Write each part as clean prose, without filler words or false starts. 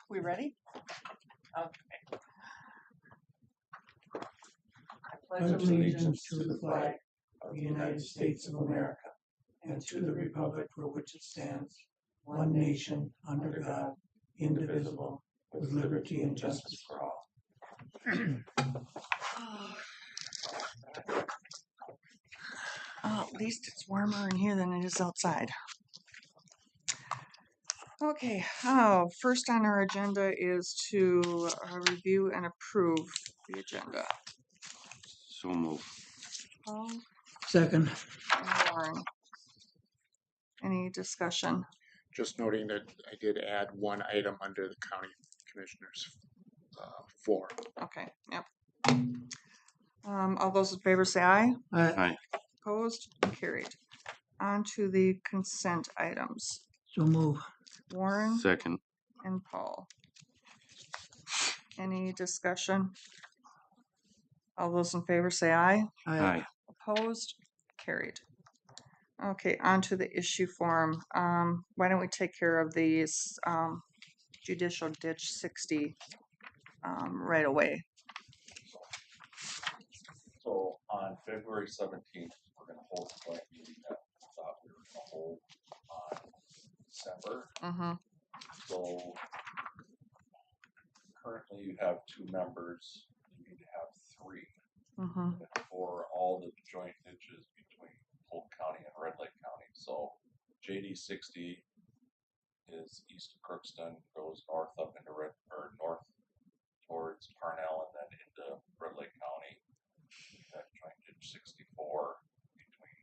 We ready? Okay. I Pledge allegiance to the flag of the United States of America and to the republic for which it stands, one nation, under God, indivisible, with liberty and justice for all. Oh, at least it's warmer in here than it is outside. Okay, first on our agenda is to review and approve the agenda. So move. Paul Second. and Warren. Any discussion? Just noting that I did add one item under the county commissioners form. Okay, yep. All those in favor say aye. Aye. Opposed? Carried. On to the consent items. So move. Warren Second. and Paul. Any discussion? All those in favor say aye. Aye. Opposed? Carried. Okay, on to the issue form. Why don't we take care of these judicial ditch 60 right away? So on February 17th, we're going to hold a joint meeting that we thought we were going to hold on December. Mm-hmm. So currently you have 2 members, you need to have 3 Mm-hmm. for all the joint ditches between Polk County and Red Lake County. So JD 60 is east of Crookston, goes north up into north towards Parnell and then into Red Lake County. That joint ditch 64 between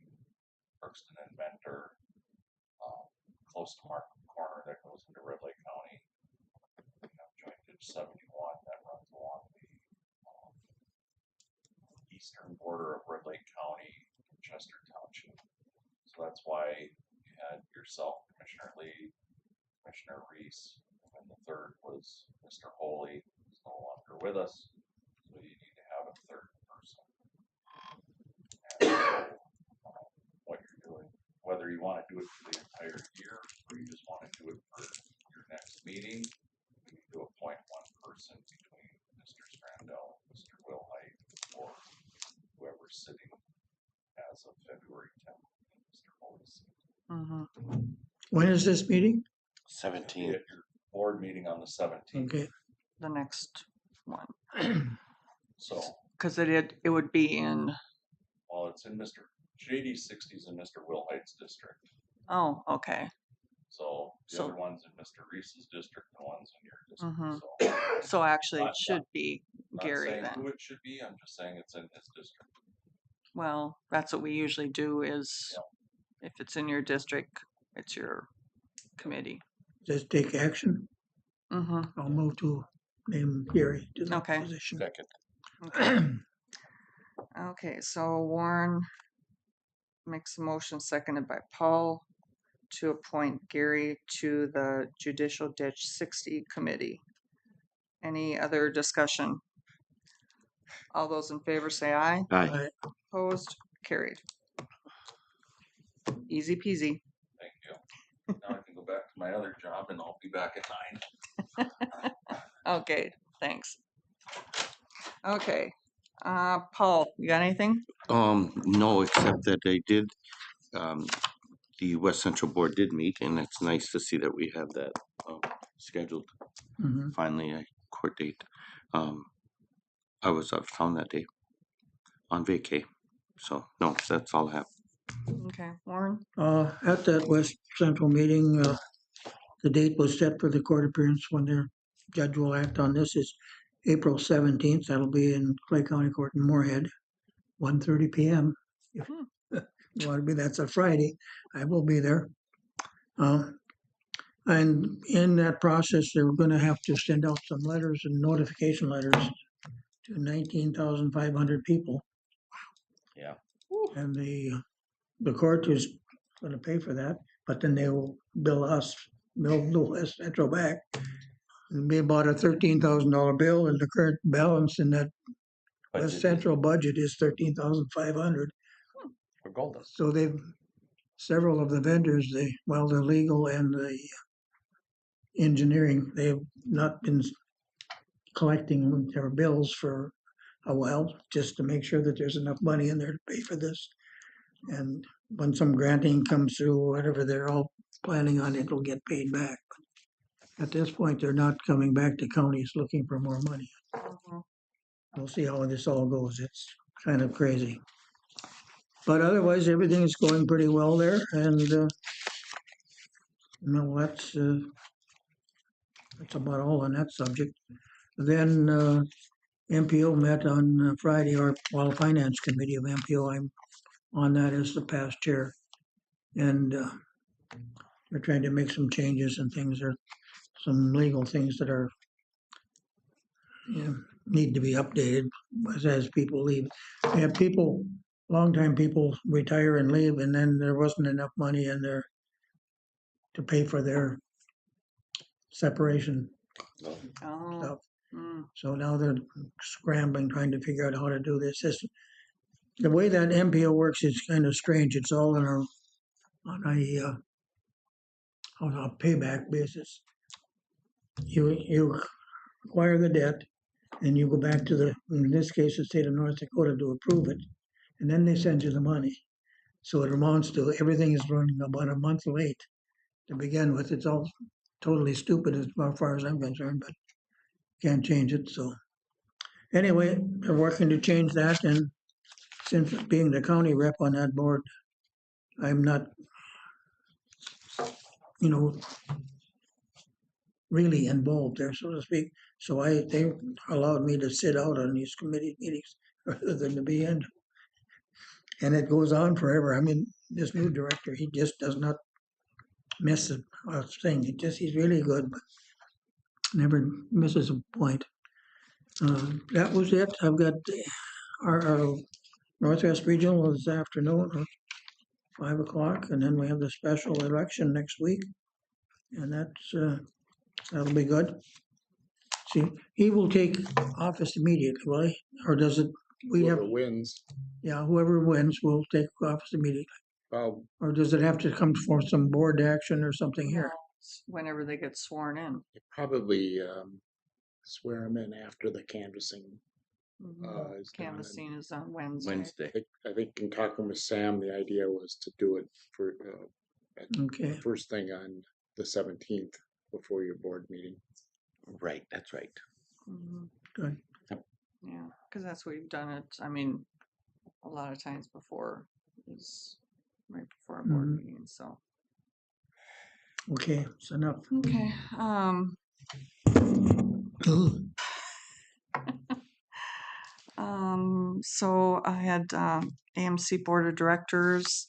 Crookston and Mentor, close to Markham Corner, that goes into Red Lake County. We have joint ditch 71 that runs along the eastern border of Red Lake County, Chester Township. So that's why you had yourself, Commissioner Lee, Commissioner Reese, and then the third was Mr. Holy, who's no longer with us. So you need to have a third person. And what you're doing, whether you want to do it for the entire year or you just want to do it for your next meeting, you need to appoint one person between Mr. Strandell, Mr. Wilhite, or whoever's sitting as of February 10th, Mr. Holy's. Mm-hmm. When is this meeting? 17. At your board meeting on the 17th. Okay. The next one. So, Because it would be in, well, it's in Mr. JD 60's in Mr. Wilhite's district. oh, okay. So the So- other one's in Mr. Reese's district and one's in your district. Mhm. So So actually it Not- should be not Gary saying then. who it should be, I'm just saying it's in his district. Well, that's what we usually do is if it's in your district, it's your committee. Does it take action? Mm-hmm. I'll move to name Gary to the Okay. position. Second. Okay. Okay, so Warren makes a motion seconded by Paul to appoint Gary to the Judicial Ditch 60 committee. Any other discussion? All those in favor say aye. Aye. Opposed? Carried. Easy peasy. Thank you. Now I can go back to my other job and I'll be back at 9. Okay, thanks. Okay, Paul, you got anything? No, except that they did, the West Central Board did meet, and it's nice to see that we have that scheduled. Mhm. Finally, a court date. I was out of town that day on vacay, so no, that's all I have. Okay, Warren? At that West Central meeting, the date was set for the court appearance when their judge will act on this is April 17th. That'll be in Clay County Court in Moorhead, 1:30 p.m. If you want to be, that's a Friday. I will be there. And in that process, they were going to have to send out some letters and notification letters to 19,500 people. Yeah. And the court is going to pay for that, but then they will bill the West Central back. It'll be about a $13,000 bill, and the current balance in that West Central budget is 13,500. For Golden. So several of the vendors, the legal and the engineering. They have not been collecting their bills for a while, just to make sure that there's enough money in there to pay for this. And when some granting comes through, whatever they're all planning on, it'll get paid back. At this point, they're not coming back to counties looking for more money. Mhm. We'll see how this all goes. It's kind of crazy. But otherwise, everything is going pretty well there, and no, that's about all on that subject. Then MPO met on Friday, or well, Finance Committee of MPO. I'm on that as the past chair, and we're trying to make some changes and things. There, some legal things that are need to be updated as people leave. We have people, longtime people retire and leave, and then there wasn't enough money in there to pay for their separation Oh, stuff. mm, So now they're scrambling, trying to figure out how to do this. The way that MPO works is kind of strange. It's all on a payback basis. You acquire the debt, and you go back to in this case, the state of North Dakota to approve it, and then they send you the money. So it amounts to everything is running about a month late to begin with. It's all totally stupid as far as I'm concerned, but can't change it. So anyway, they're working to change that, and since being the county rep on that board, I'm not, you know, really involved there, so to speak. So they allowed me to sit out on these committee meetings rather than to be in. And it goes on forever. I mean, this new director, he just does not miss a thing. He's really good, but never misses a point. That was it. I've got our Northwest Regional this afternoon at 5 o'clock, and then we have the special election next week, and that'll be good. See, he will take office immediately, will he? Or does it? We have, Whoever wins, yeah, whoever wins will take office immediately. Or does it have to come for some board action or something no, here? it's whenever they get sworn in. you probably swear them in after the canvassing Mhm. is done. And Canvassing is on Wednesday. Wednesday. I think in talking with Sam, the idea was to do it for Okay, first thing on the 17th before your board meeting. Right, that's right. Mhm. good. Yeah, because that's what we've done it. I mean, a lot of times before is right before a board Mhm. meeting. So Okay, it's enough. okay. Ugh. So I had AMC Board of Directors,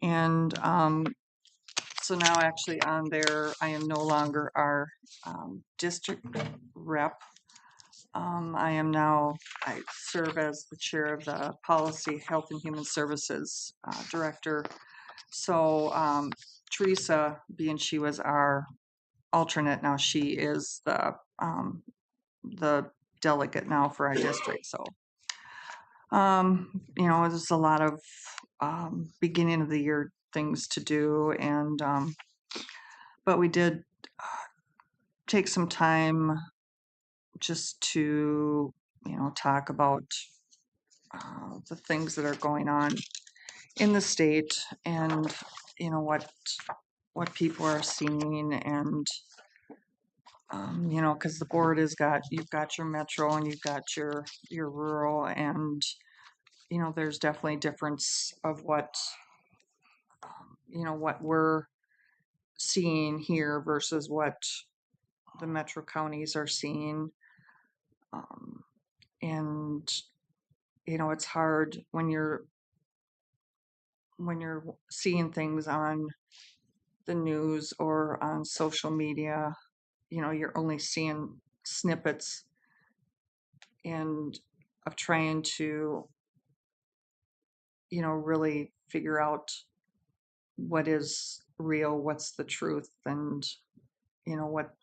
and so now actually on there, I am no longer our district rep. I serve as the chair of the Policy, Health and Human Services Director. So Teresa, being she was our alternate, now she is the delegate now for our district. So there's a lot of beginning of the year things to do, and but we did take some time just to talk about the things that are going on in the state, and what people are seeing, and because the board you've got your metro and you've got your rural, and there's definitely difference of what we're seeing here versus what the metro counties are seeing. um, and it's hard when you're seeing things on the news or on social media. You're only seeing snippets and of trying to really figure out what is real, what's the truth, and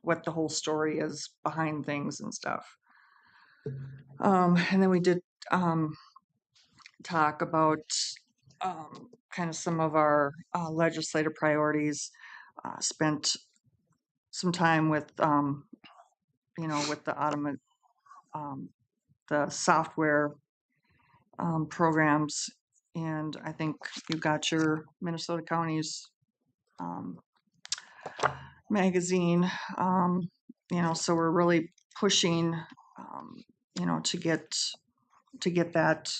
what the whole story is behind things and stuff. And then we did talk about kind of some of our legislative priorities. Spent some time with, with the software programs, and I think you got your Minnesota Counties um, magazine. So we're really pushing, to get that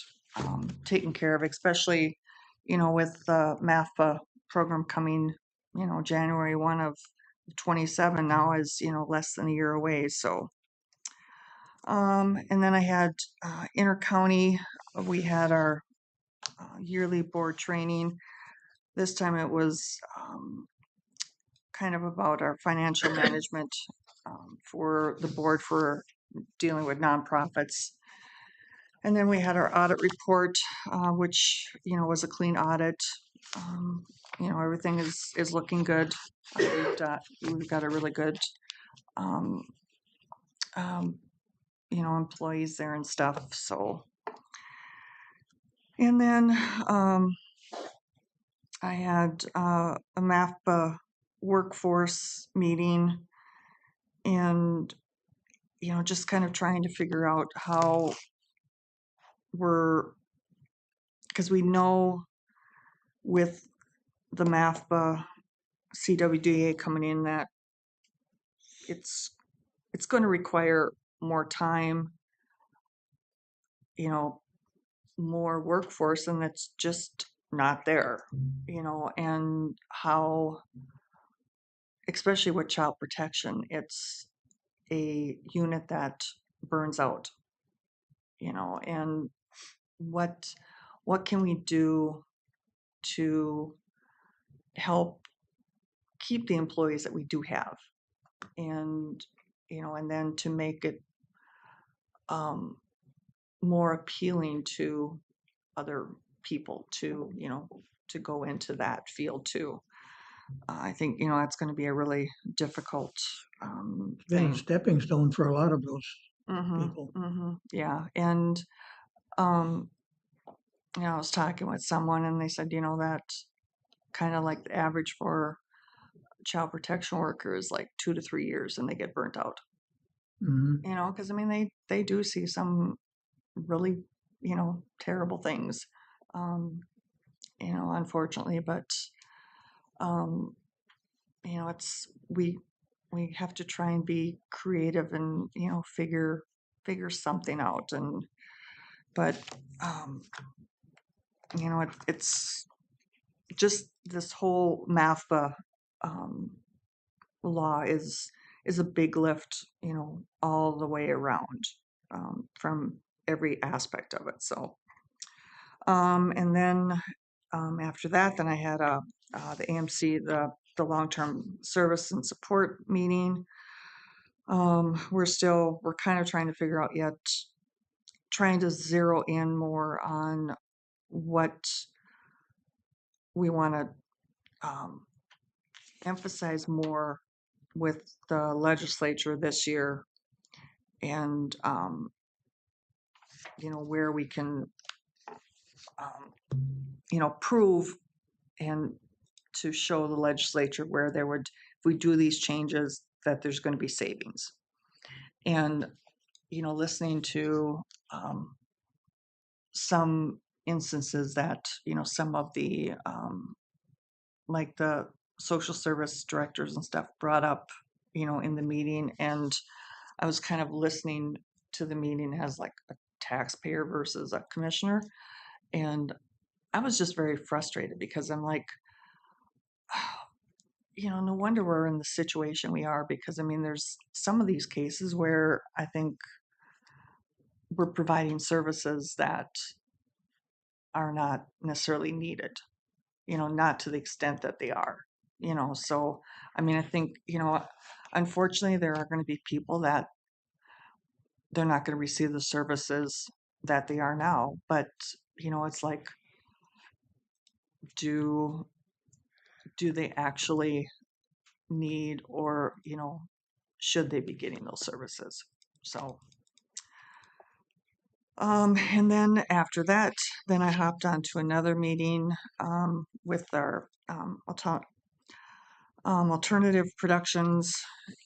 taken care of, especially, with the MAFA program coming, January 1 of 27 now is, less than a year away. So, and then I had intercounty, we had our yearly board training. This time it was kind of about our financial management for the board for dealing with nonprofits. And then we had our audit report, which, was a clean audit. Everything is looking good. We've got a really good, um, um, employees there and stuff. So, and then I had a MAFPA workforce meeting, and just kind of trying to figure out how because we know with the MAFPA CWDA coming in that it's going to require more time, more workforce, and that's just not there, and how, especially with child protection, it's a unit that burns out, and what can we do to help keep the employees that we do have, and and then to make it more appealing to other people to go into that field too. I think that's going to be a really difficult Been a thing. stepping stone for a lot of those Hmm. people. Yeah, and um, I was talking with someone, and they said, that kind of like the average for child protection worker is like 2 to 3 years, and they get burnt out. Mhm. Because I mean they do see some really terrible things, um, unfortunately, but um, it's we have to try and be creative and figure something out, and but um, it's just this whole MAFPA um, law is a big lift, all the way around, from every aspect of it. So, and then after that, then I had the AMC, the long term service and support meeting. We're kind of trying to figure out yet, trying to zero in more on what we want to emphasize more with the legislature this year, and where we can prove and to show the legislature where there would, if we do these changes, that there's going to be savings. And listening to some instances that some of the like the social service directors and stuff brought up in the meeting, and I was kind of listening to the meeting as like a taxpayer versus a commissioner, and I was just very frustrated because I'm like, no wonder we're in the situation we are, because I mean there's some of these cases where I think we're providing services that are not necessarily needed, not to the extent that they are, so I mean I think, unfortunately there are going to be people that they're not going to receive the services that they are now, but it's like, do they actually need, or should they be getting those services? So and then after that, then I hopped onto another meeting with our alternative productions,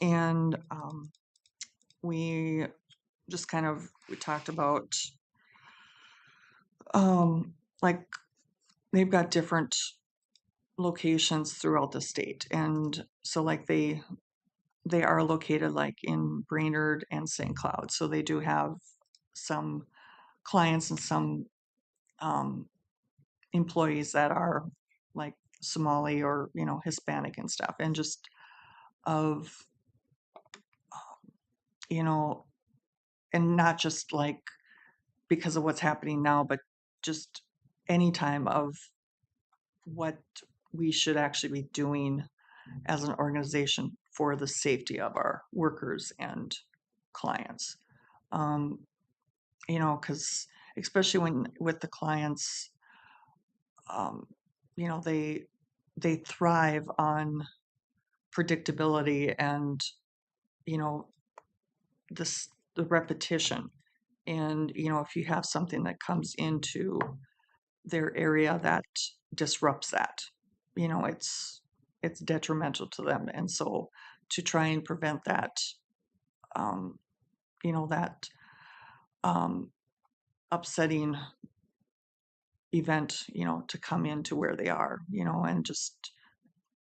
and we just kind of we talked about like they've got different locations throughout the state, and so like they are located like in Brainerd and St. Cloud, so they do have some clients and some um, employees that are like Somali or Hispanic and stuff, and just of you know, and not just like because of what's happening now, but just any time of what we should actually be doing as an organization for the safety of our workers and clients. Um, because especially when with the clients, um, they thrive on predictability and you know this the repetition. And if you have something that comes into their area that disrupts that, it's detrimental to them. And so to try and prevent that, um, that um, upsetting event, to come into where they are, and just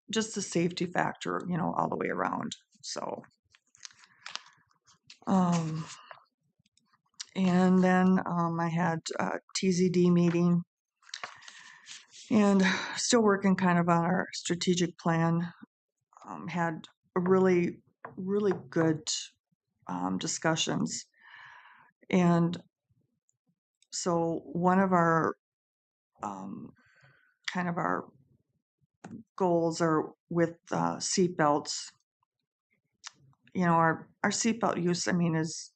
the safety factor, all the way around. So, um, and then I had a TZD meeting and still working kind of on our strategic plan. Had a really, really good discussions. And so one of our kind of our goals are with seatbelts. Our seatbelt use, I mean, is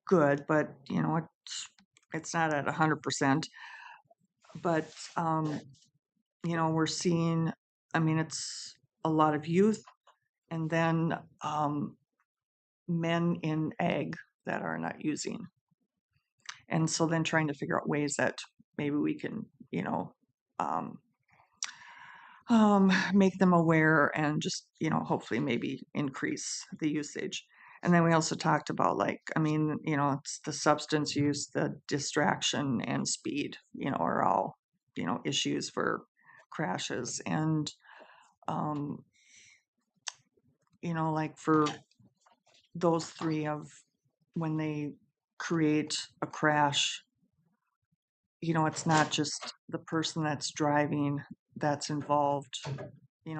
good, but it's not at 100%. But we're seeing, I mean, it's a lot of youth, and then men in ag that are not using. And so then trying to figure out ways that maybe we can, um, make them aware and just, hopefully maybe increase the usage. And then we also talked about like, I mean, it's the substance use, the distraction and speed, are all, issues for crashes. And, like for those three of when they create a crash, it's not just the person that's driving that's involved.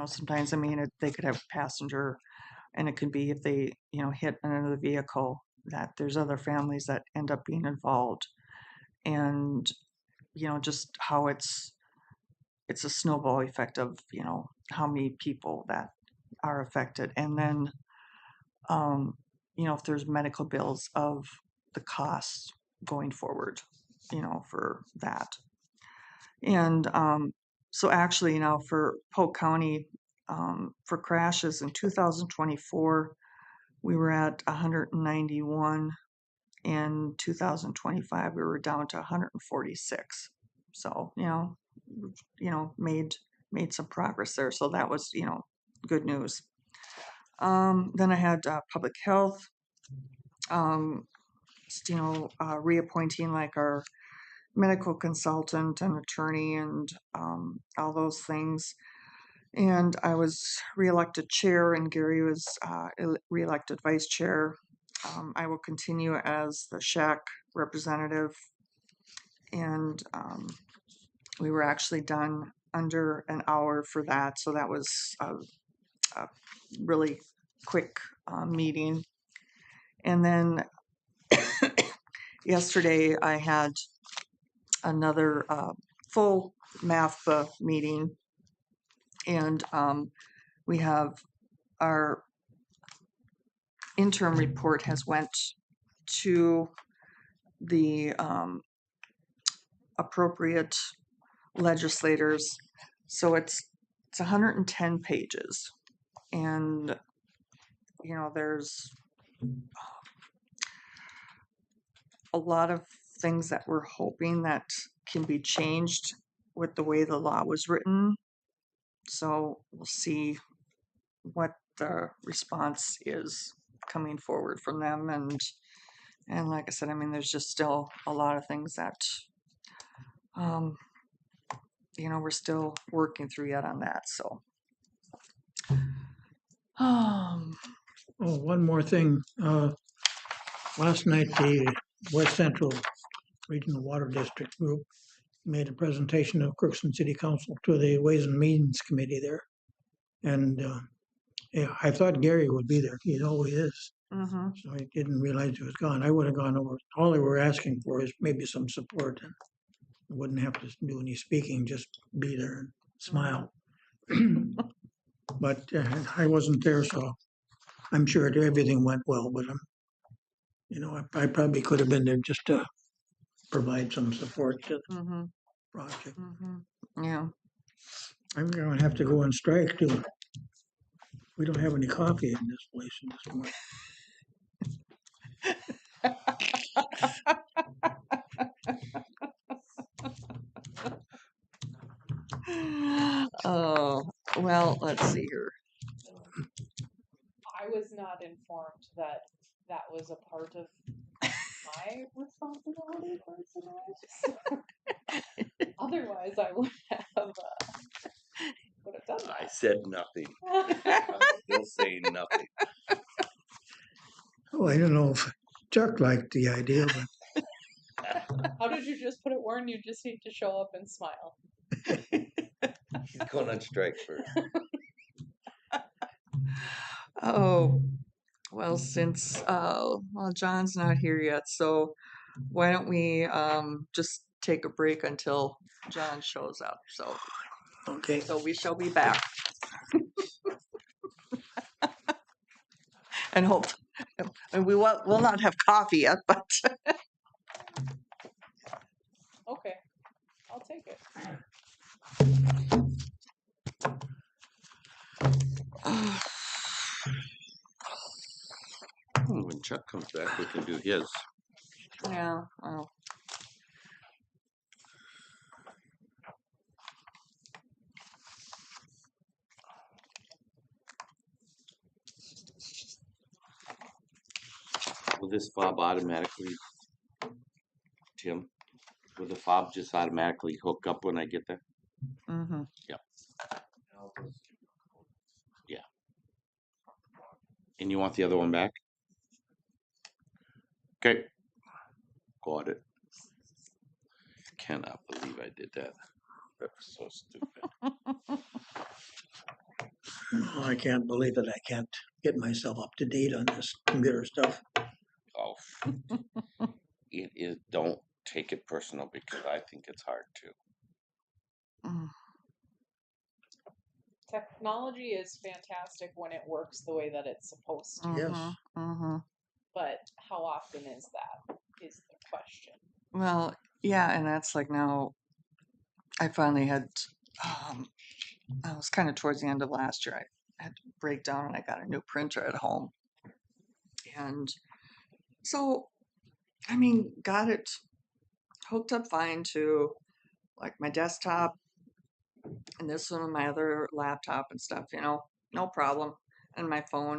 Sometimes, I mean, they could have a passenger, and it could be if they, hit another vehicle, that there's other families that end up being involved. And, just how it's a snowball effect of, how many people that are affected. And then, if there's medical bills of the costs going forward, for that. And so actually now for Polk County, for crashes in 2024, we were at 191. In 2025, we were down to 146. So, made some progress there. So that was, good news. Then I had public health, reappointing like our medical consultant and attorney and all those things. And I was reelected chair, and Gary was reelected vice chair. I will continue as the SHAC representative, and we were actually done under an hour for that, so that was a really quick meeting. And then yesterday I had another full MAFBA meeting, and we have our interim report has went to the appropriate legislators. So it's 110 pages, and there's a lot of things that we're hoping that can be changed with the way the law was written. So we'll see what the response is coming forward from them. And like I said, I mean, there's just still a lot of things that, um, we're still working through yet on that. So, um, Oh, one more thing. Last night, the West Central Regional Water District Group made a presentation of Crookston City Council to the Ways and Means Committee there. And yeah, I thought Gary would be there. He always is. mhm, So I didn't realize he was gone. I would have gone over. All they were asking for is maybe some support, and wouldn't have to do any speaking, just be there and smile. But I wasn't there, so I'm sure everything went well. But I probably could have been there just to provide some support to the mhm, project. mhm. Yeah. I'm going to have to go on strike too. We don't have any coffee in this place in this morning. Oh, well, let's see here. I was not informed that that was a part of my responsibility personally. Otherwise, I would have done I that. said nothing. I'm still saying nothing. Oh, I don't know if Chuck liked the idea, but How did you just put it, Warren? You just need to show up and smile. He's going on strike first. Oh, well, since John's not here yet, so why don't we just take a break until John shows up? So okay. we shall be back. And hope and we'll not have coffee yet, but Okay, I'll take it. When Chuck comes back, we can do his. yeah, well. Will this fob automatically, Tim? Will the fob just automatically hook up when I get there? Mm-hmm. Yeah. And you want the other one back? Okay. Got it. Cannot believe I did that. That was so stupid. Oh, I can't believe it. I can't get myself up to date on this computer stuff. Oh, it is. Don't take it personal because I think it's hard too. Mm. Technology is fantastic when it works the way that it's supposed to. Yes. Mm-hmm. But how often is that? Is the question. Well, yeah, and that's like now I finally had I was kind of towards the end of last year. I had to break down and I got a new printer at home. And so I mean, got it hooked up fine to like my desktop and this one on my other laptop and stuff, no problem. And my phone.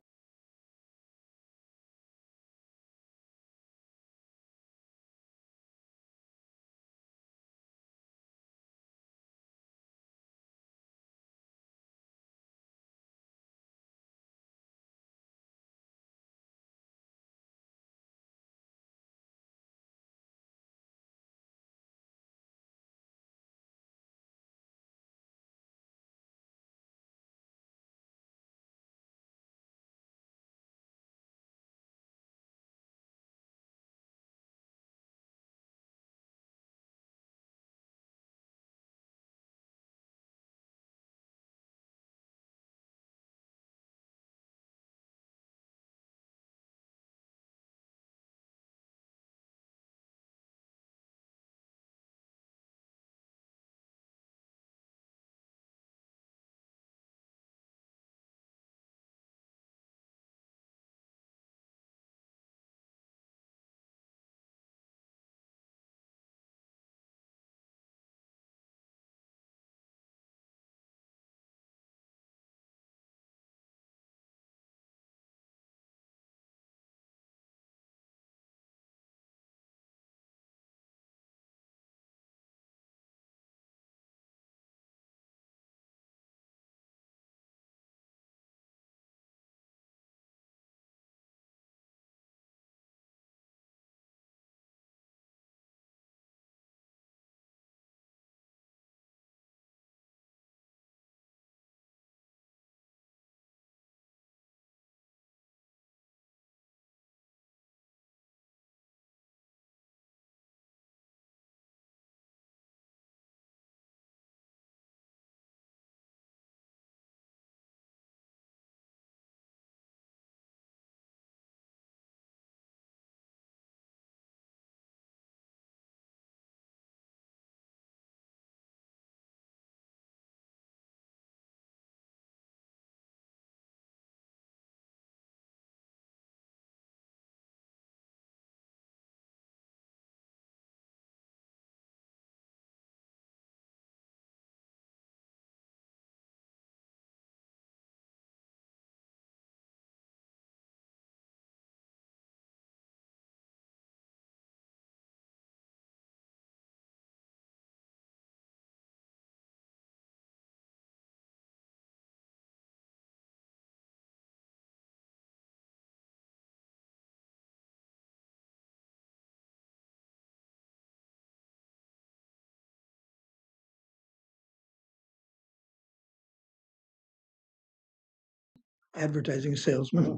advertising salesman.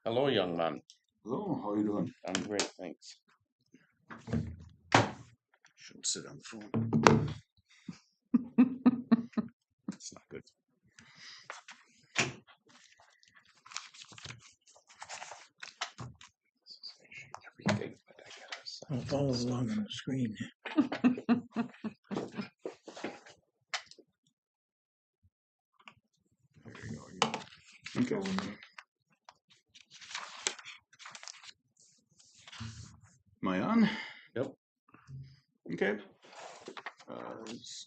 Hello, young man. Hello, how are you doing? I'm great, thanks. Shouldn't sit on the phone. It's not good. Everything, but I gotta sign I'll follow along on the screen. There you go. Okay. Am I on? Yep. Okay. s-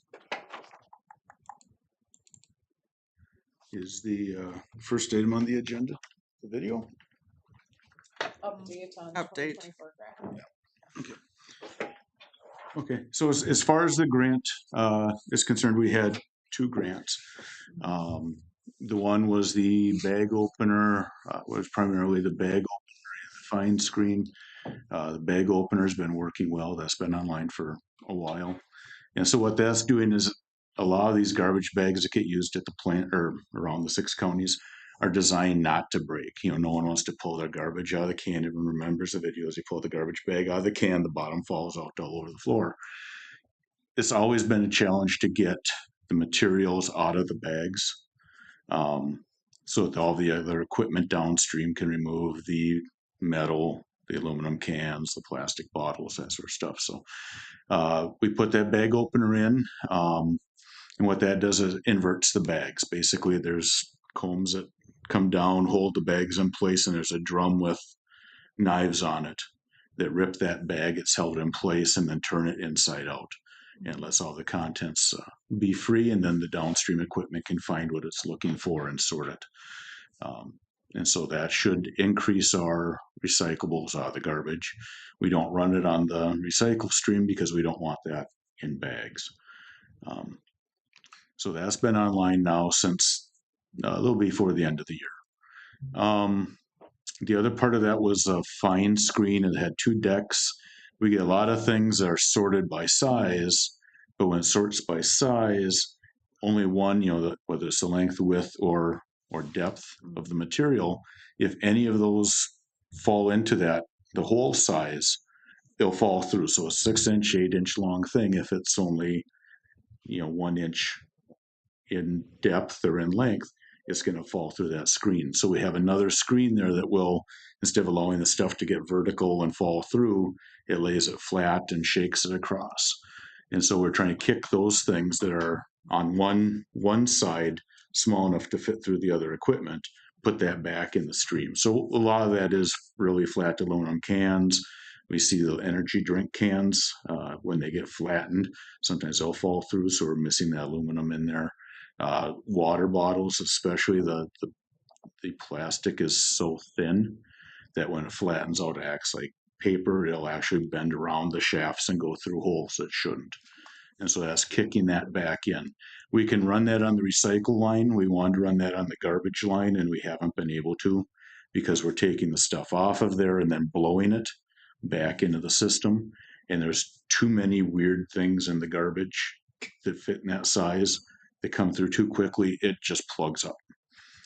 Is the first item on the agenda the video? Update on Update. 2024 grant. Okay, so as far as the grant is concerned, we had two grants. The one was the bag opener, was primarily the bag opener and the fine screen. The bag opener's been working well. That's been online for a while. And so what that's doing is a lot of these garbage bags that get used at the plant or around the 6 counties are designed not to break. You know, no one wants to pull their garbage out of the can. Everyone remembers the videos. You pull the garbage bag out of the can, the bottom falls out all over the floor. It's always been a challenge to get the materials out of the bags, so that all the other equipment downstream can remove the metal, the aluminum cans, the plastic bottles, that sort of stuff. So we put that bag opener in, and what that does is inverts the bags. Basically, there's combs that come down, hold the bags in place, and there's a drum with knives on it that rip that bag, it's held in place, and then turn it inside out and lets all the contents be free, and then the downstream equipment can find what it's looking for and sort it. And so that should increase our recyclables out of the garbage. We don't run it on the recycle stream because we don't want that in bags. So that's been online now since a little before the end of the year. The other part of that was a fine screen. It had 2 decks. We get a lot of things that are sorted by size, but when it sorts by size, only one, whether it's the length, width, or depth of the material, if any of those fall into that, the whole size, they'll fall through. So a 6-inch, 8-inch long thing, if it's only 1 inch in depth or in length, it's going to fall through that screen. So we have another screen there that will, instead of allowing the stuff to get vertical and fall through, it lays it flat and shakes it across. And so we're trying to kick those things that are on one side small enough to fit through the other equipment, put that back in the stream. So a lot of that is really flat aluminum cans. We see the energy drink cans when they get flattened, sometimes they'll fall through, so we're missing that aluminum in there. Water bottles, especially the plastic is so thin that when it flattens out, it acts like paper. It'll actually bend around the shafts and go through holes that shouldn't. And so that's kicking that back in. We can run that on the recycle line. We wanted to run that on the garbage line, and we haven't been able to because we're taking the stuff off of there and then blowing it back into the system. And there's too many weird things in the garbage that fit in that size that come through too quickly. It just plugs up.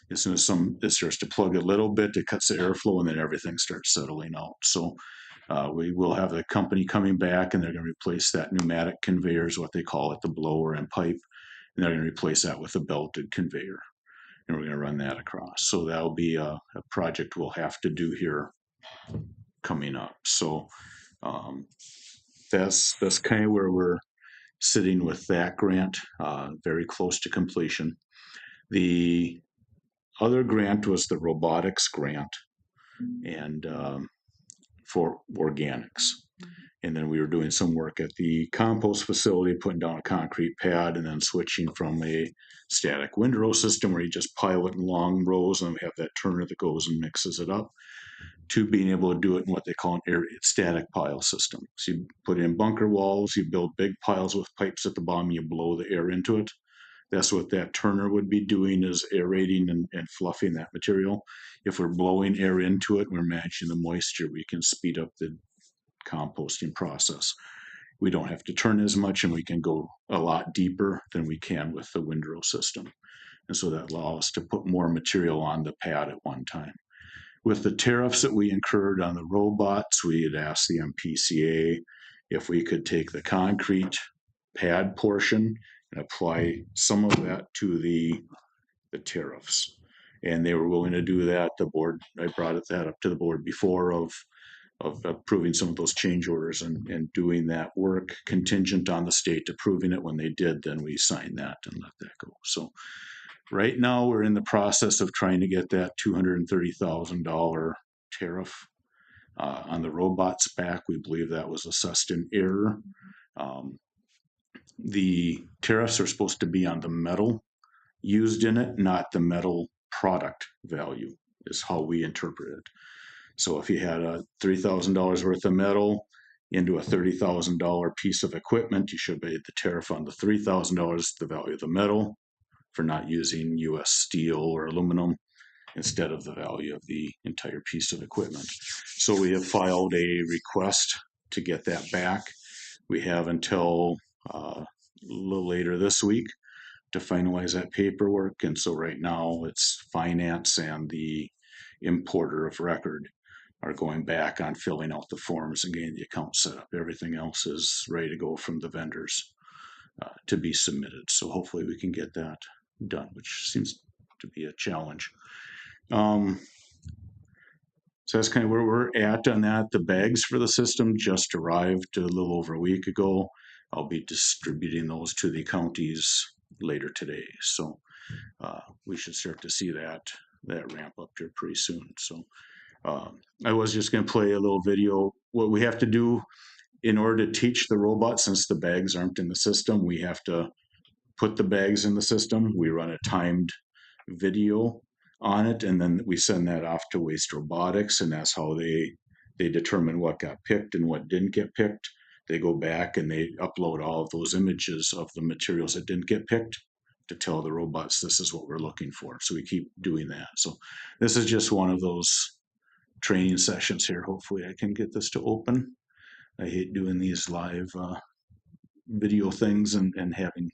As soon as it starts to plug a little bit, it cuts the airflow, and then everything starts settling out. So we will have a company coming back, and they're going to replace that pneumatic conveyor, is what they call it, the blower and pipe, and they're going to replace that with a belted conveyor, and we're going to run that across. So that'll be a project we'll have to do here coming up. So that's kind of where we're sitting with that grant, very close to completion. The other grant was the robotics grant, and for organics. And then we were doing some work at the compost facility, putting down a concrete pad, and then switching from a static windrow system where you just pile it in long rows and we have that turner that goes and mixes it up, to being able to do it in what they call an air static pile system. So you put in bunker walls, you build big piles with pipes at the bottom, you blow the air into it. That's what that turner would be doing, is aerating and fluffing that material. If we're blowing air into it, we're managing the moisture, we can speed up the composting process. we don't have to turn as much and we can go a lot deeper than we can with the windrow system. And so that allows us to put more material on the pad at one time. With the tariffs that we incurred on the robots, we had asked the MPCA if we could take the concrete pad portion and apply some of that to the tariffs. And they were willing to do that. The board, I brought that up to the board before of approving some of those change orders and doing that work contingent on the state approving it. When they did, then we signed that and let that go. So right now we're in the process of trying to get that $230,000 tariff on the robots back. We believe that was assessed in error. The tariffs are supposed to be on the metal used in it, not the metal product value, is how we interpret it. So if you had a $3,000 worth of metal into a $30,000 piece of equipment, you should pay the tariff on the $3,000, the value of the metal, for not using US steel or aluminum instead of the value of the entire piece of equipment. So we have filed a request to get that back. We have until a little later this week to finalize that paperwork. And so right now it's finance and the importer of record are going back on filling out the forms and getting the account set up. Everything else is ready to go from the vendors to be submitted. So hopefully we can get that done, which seems to be a challenge. So that's kind of where we're at on that. The bags for the system just arrived a little over a week ago. I'll be distributing those to the counties later today. So we should start to see that ramp up here pretty soon. So I was just going to play a little video. What we have to do in order to teach the robot, since the bags aren't in the system, we have to put the bags in the system. We run a timed video on it, and then we send that off to Waste Robotics, and that's how they determine what got picked and what didn't get picked. They go back and they upload all of those images of the materials that didn't get picked to tell the robots this is what we're looking for. So we keep doing that. So this is just one of those training sessions here. Hopefully I can get this to open. I hate doing these live video things and having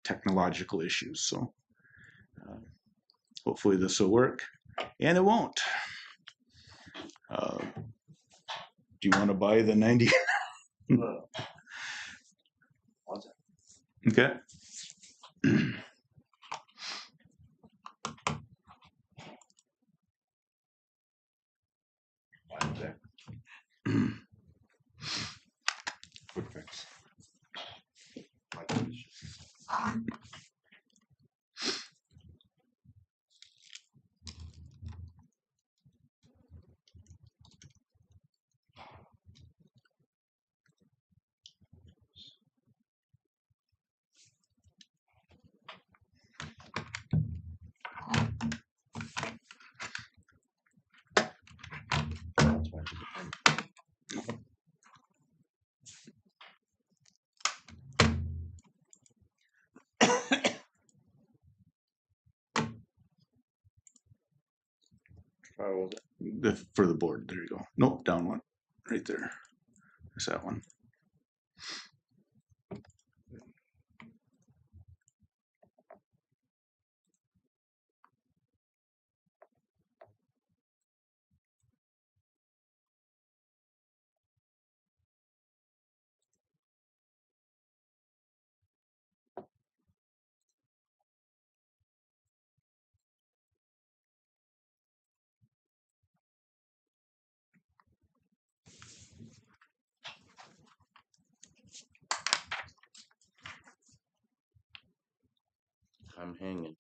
technological issues. So hopefully this will work, and it won't. Do you want to buy the 90? Okay. Quick fix. For the board, there you go. Nope, down one, right there. There's that one. I'm hanging.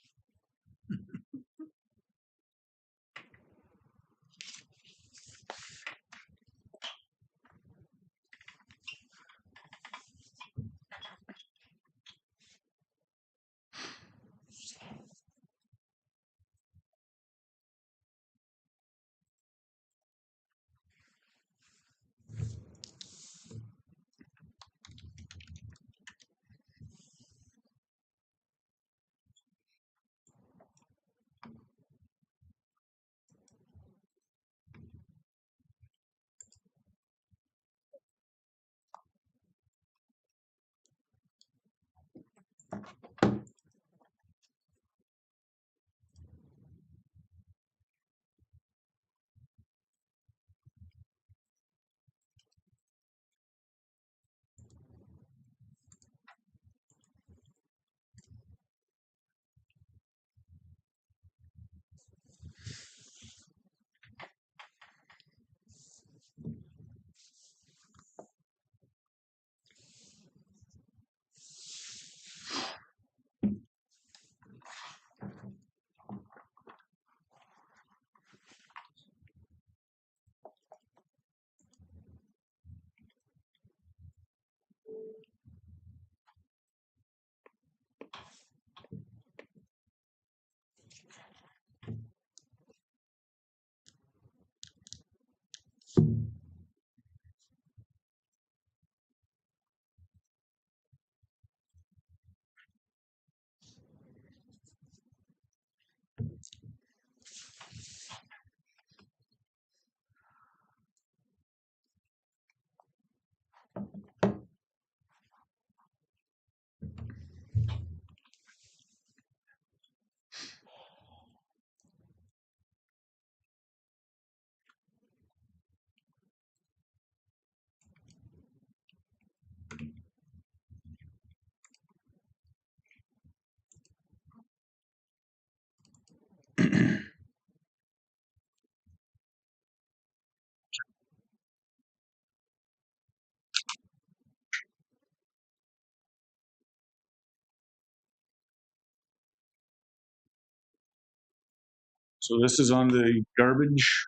So this is on the garbage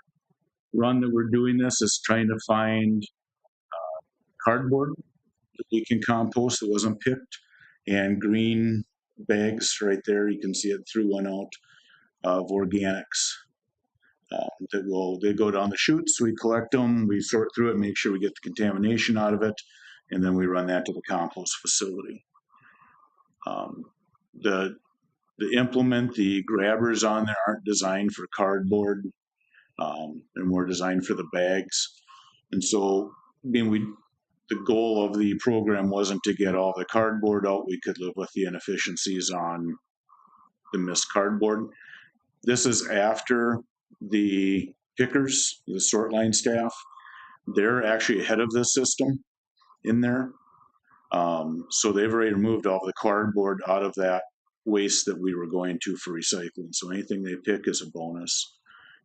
run that we're doing. This is trying to find cardboard that we can compost that wasn't picked, and green bags right there. You can see it through one out of organics. They go down the chutes. We collect them. We sort through it, make sure we get the contamination out of it, and then we run that to the compost facility. The implement, the grabbers on there aren't designed for cardboard. They're more designed for the bags. And so, the goal of the program wasn't to get all the cardboard out. We could live with the inefficiencies on the missed cardboard. This is after the pickers, the sort line staff. They're actually ahead of this system in there. So they've already removed all the cardboard out of that waste that we were going to for recycling. So anything they pick is a bonus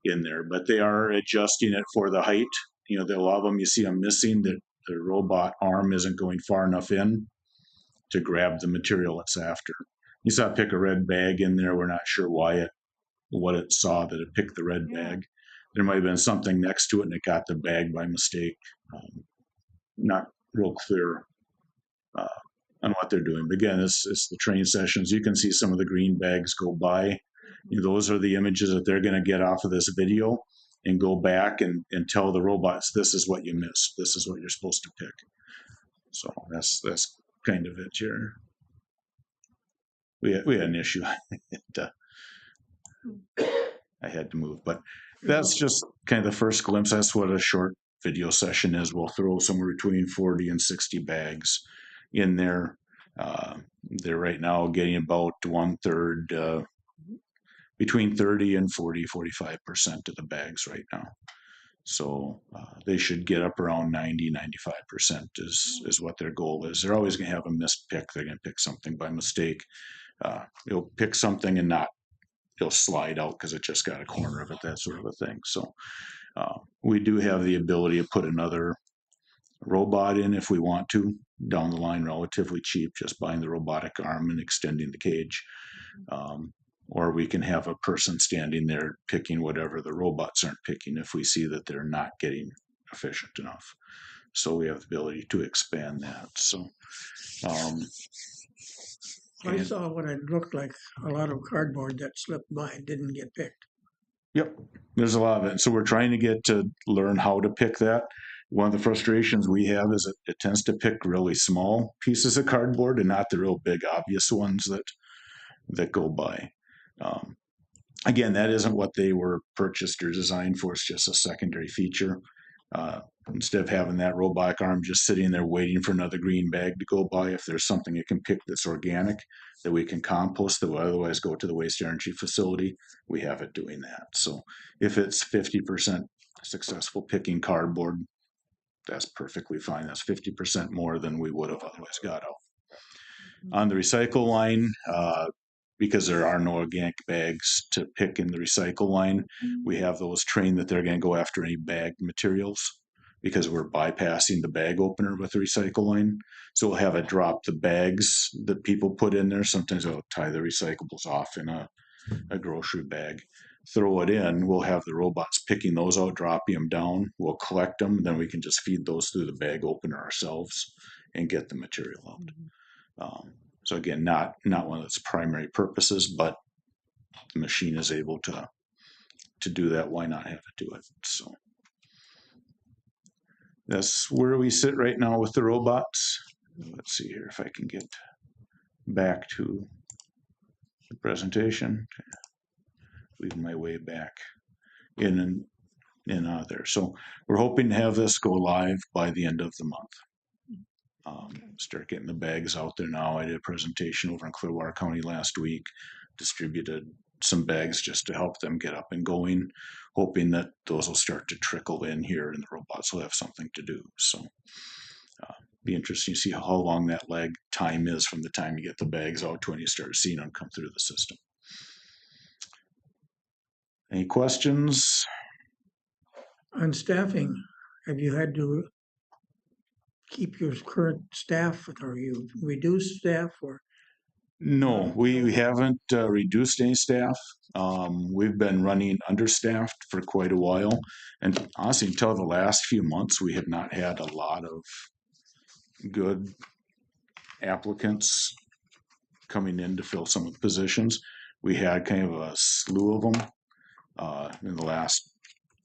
in there, but they are adjusting it for the height. You know, a lot of them you see them missing, that the robot arm isn't going far enough in to grab the material it's after. You saw it pick a red bag in there. We're not sure what it saw that it picked the red bag. There might have been something next to it and it got the bag by mistake. Not real clear on what they're doing. But again, it's the train sessions. You can see some of the green bags go by. You know, those are the images that they're going to get off of this video and go back and tell the robots, this is what you missed. This is what you're supposed to pick. So that's kind of it here. We had an issue. I had to move, but that's just kind of the first glimpse. That's what a short video session is. We'll throw somewhere between 40 and 60 bags in there. They're right now getting about 1/3, between 30 and 45% of the bags right now. So they should get up around 95% is what their goal is. They're always going to have a missed pick. They're going to pick something by mistake. You'll pick something and it'll slide out because it just got a corner of it, that sort of a thing. So we do have the ability to put another robot in if we want to down the line, relatively cheap, just buying the robotic arm and extending the cage. Or we can have a person standing there picking whatever the robots aren't picking if we see that they're not getting efficient enough. So we have the ability to expand that. So I saw what it looked like a lot of cardboard that slipped by and didn't get picked. Yep, there's a lot of it. So we're trying to get to learn how to pick that. One of the frustrations we have is it tends to pick really small pieces of cardboard and not the real big obvious ones that go by. Again, that isn't what they were purchased or designed for. It's just a secondary feature. Instead of having that robotic arm just sitting there waiting for another green bag to go by, if there's something it can pick that's organic that we can compost that will otherwise go to the waste energy facility, we have it doing that. So if it's 50% successful picking cardboard, that's perfectly fine. That's 50% more than we would have otherwise got out. On the recycle line, because there are no organic bags to pick in the recycle line, we have those trained that they're going to go after any bag materials because we're bypassing the bag opener with the recycle line. So we'll have it drop the bags that people put in there. Sometimes they'll tie the recyclables off in a grocery bag, throw it in. We'll have the robots picking those out, dropping them down. We'll collect them, and then we can just feed those through the bag opener ourselves and get the material out. So again, not one of its primary purposes, but the machine is able to do that. Why not have it do it? So that's where we sit right now with the robots. Let's see here if I can get back to the presentation. Leading my way back in and out there. So we're hoping to have this go live by the end of the month. Start getting the bags out there now. I did a presentation over in Clearwater County last week, distributed some bags just to help them get up and going, hoping that those will start to trickle in here and the robots will have something to do. So be interesting to see how long that lag time is from the time you get the bags out to when you start seeing them come through the system. Any questions? On staffing, have you had to keep your current staff, or you reduce staff, or? No, we haven't reduced any staff. We've been running understaffed for quite a while, and honestly, until the last few months, we have not had a lot of good applicants coming in to fill some of the positions. We had kind of a slew of them in the last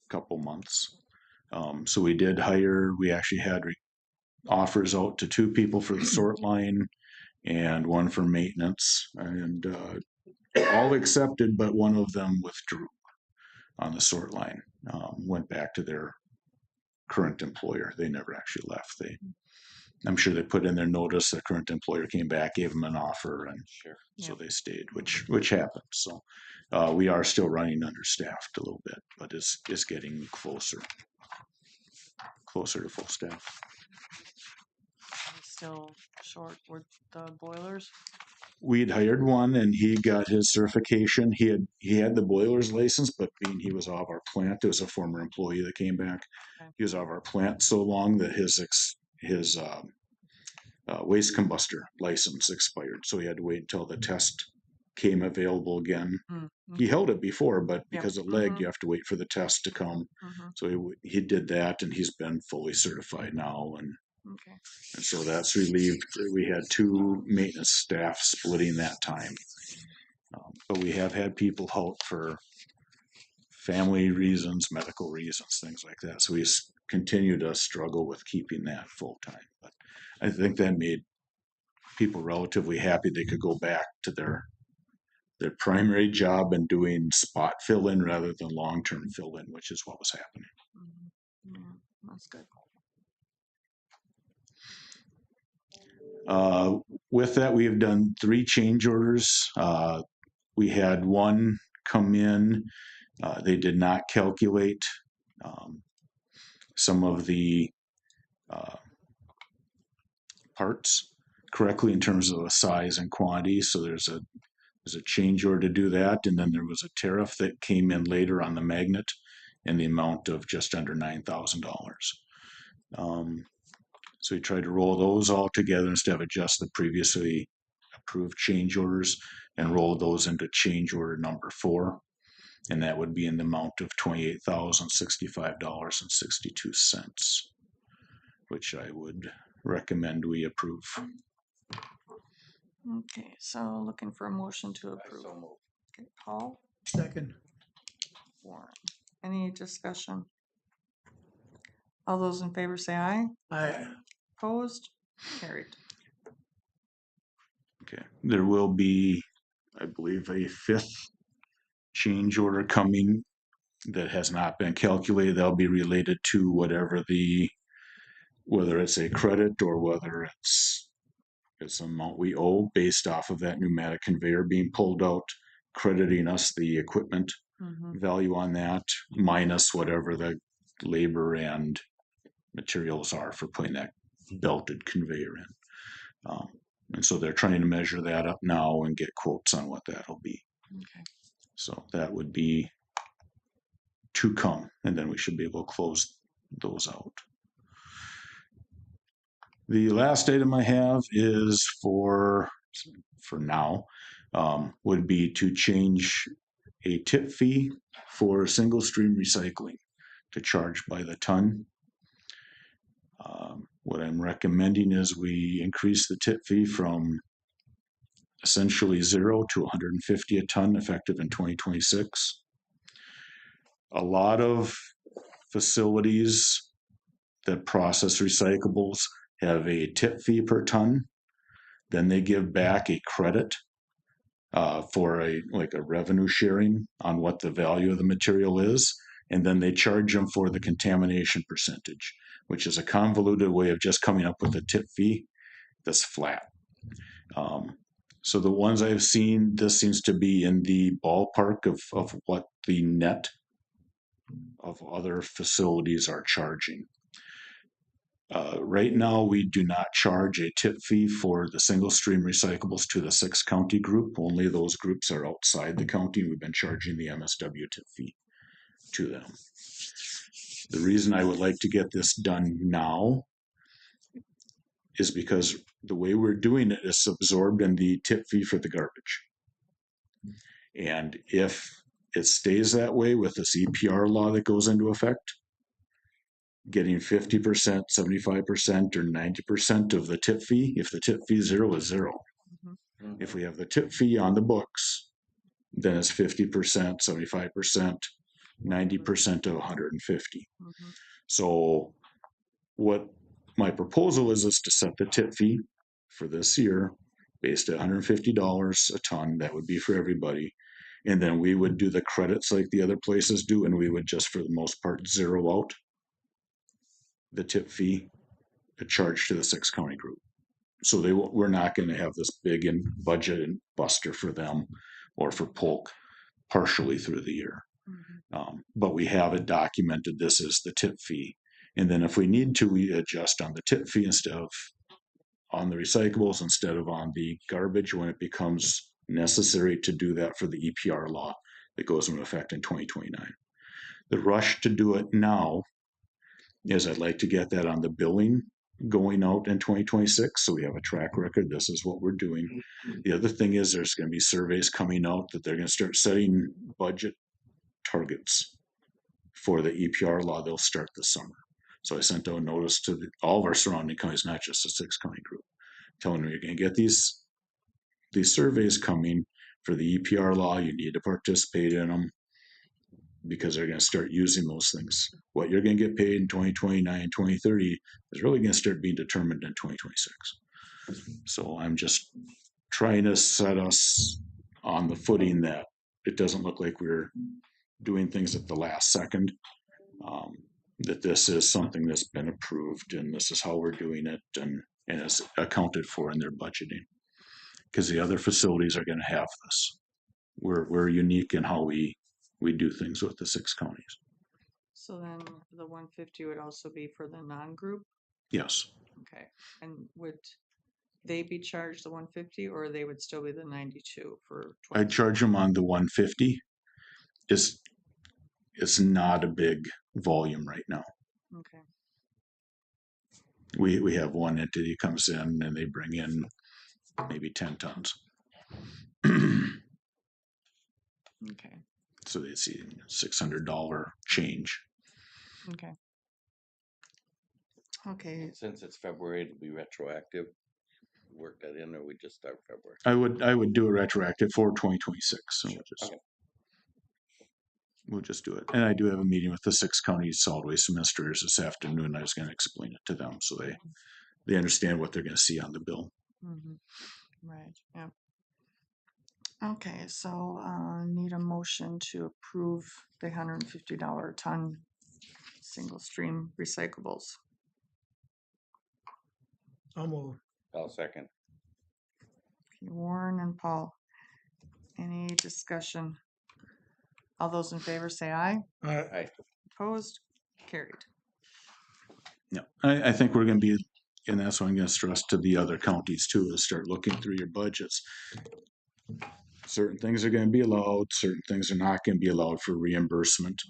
couple months. So we did hire. We actually had offers out to 2 people for the sort line and 1 for maintenance, and all accepted, but one of them withdrew on the sort line. Went back to their current employer. They never actually left. I'm sure they put in their notice. The current employer came back, gave them an offer, and Sure. so they stayed, which happened. So we are still running understaffed a little bit, but it's getting closer to full staff. Still short with the boilers. We'd hired one, and he got his certification. He had the boiler's license, but being he was off our plant, it was a former employee that came back. Okay. He was off our plant so long that his waste combustor license expired, so he had to wait until the test came available again. He held it before, but because of leg, you have to wait for the test to come. So he did that, and he's been fully certified now, and Okay. and so that's relieved. We had 2 maintenance staff splitting that time. But we have had people out for family reasons, medical reasons, things like that. So we continue to struggle with keeping that full time. But I think that made people relatively happy. They could go back to their primary job and doing spot fill in rather than long term fill in, which is what was happening. Yeah, that's good. With that, we have done 3 change orders. We had one come in. They did not calculate some of the parts correctly in terms of the size and quantity. So there's a change order to do that, and then there was a tariff that came in later on the magnet in the amount of just under $9,000. So we tried to roll those all together instead of adjust the previously approved change orders and roll those into change order number 4. And that would be in the amount of $28,065.62, which I would recommend we approve. Okay, so looking for a motion to approve. So moved. Okay, Paul, Second. Warren. Any discussion? All those in favor say aye. Aye. Opposed? Carried. Okay, there will be, I believe, a 5th change order coming that has not been calculated. That'll be related to whatever whether it's a credit or whether it's an amount we owe based off of that pneumatic conveyor being pulled out, crediting us the equipment value on that, minus whatever the labor and materials are for putting that belted conveyor in. And so they're trying to measure that up now and get quotes on what that'll be. Okay. So that would be to come, and then we should be able to close those out. The last item I have is for now, would be to change a tip fee for single stream recycling to charge by the ton. What I'm recommending is we increase the tip fee from essentially 0 to 150 a ton effective in 2026. A lot of facilities that process recyclables have a tip fee per ton. Then they give back a credit for a revenue sharing on what the value of the material is. And then they charge them for the contamination percentage, which is a convoluted way of just coming up with a tip fee that's flat. So the ones I've seen, this seems to be in the ballpark of what the net of other facilities are charging. Right now, we do not charge a tip fee for the single stream recyclables to the 6 county group. Only those groups are outside the county. We've been charging the MSW tip fee to them. The reason I would like to get this done now is because the way we're doing it is absorbed in the tip fee for the garbage. And if it stays that way with this EPR law that goes into effect, getting 50%, 75%, or 90% of the tip fee, if the tip fee is zero. If we have the tip fee on the books, then it's 50%, 75%, 90% of 150. So what my proposal is to set the tip fee for this year based at $150 a ton. That would be for everybody. And then we would do the credits like the other places do, and we would just, for the most part, zero out the tip fee, a charge to the 6 county group. So we're not going to have this big in budget and buster for them or for Polk partially through the year. But we have it documented. This is the tip fee. And then if we need to, we adjust on the tip fee instead of on the recyclables, instead of on the garbage when it becomes necessary to do that for the EPR law that goes into effect in 2029. The rush to do it now is I'd like to get that on the billing going out in 2026, so we have a track record. This is what we're doing. The other thing is there's going to be surveys coming out that they're going to start setting budget targets for the EPR law. They'll start this summer. So I sent out a notice to all of our surrounding counties, not just the 6 county group, telling them you're going to get these surveys coming for the EPR law. You need to participate in them because they're going to start using those things. What you're going to get paid in 2029, 2030 is really going to start being determined in 2026. So I'm just trying to set us on the footing that it doesn't look like we're doing things at the last second, that this is something that's been approved and this is how we're doing it and is accounted for in their budgeting. Because the other facilities are going to have this. We're unique in how we do things with the 6 counties. So then the 150 would also be for the non-group? Yes. Okay. And would they be charged the 150 or they would still be the 92 for 20? I charge them on the 150. It's not a big volume right now. Okay. We have one entity comes in and they bring in maybe 10 tons. Okay. So they see $600 change. Okay. Okay. Since it's February, it'll be retroactive. Work that in, or we just start February? I would do a retroactive for 2026. So we'll just do it. And I do have a meeting with the 6 county solid waste administrators this afternoon. I was going to explain it to them so they understand what they're going to see on the bill. Right. Yeah. Okay. So need a motion to approve the $150 a ton single stream recyclables. I'll move. I'll second. Warren and Paul. Any discussion? All those in favor say aye. Aye. Opposed? Carried. Yeah, I think we're going to be, and that's what I'm going to stress to the other counties too, is start looking through your budgets. Certain things are going to be allowed, certain things are not going to be allowed for reimbursement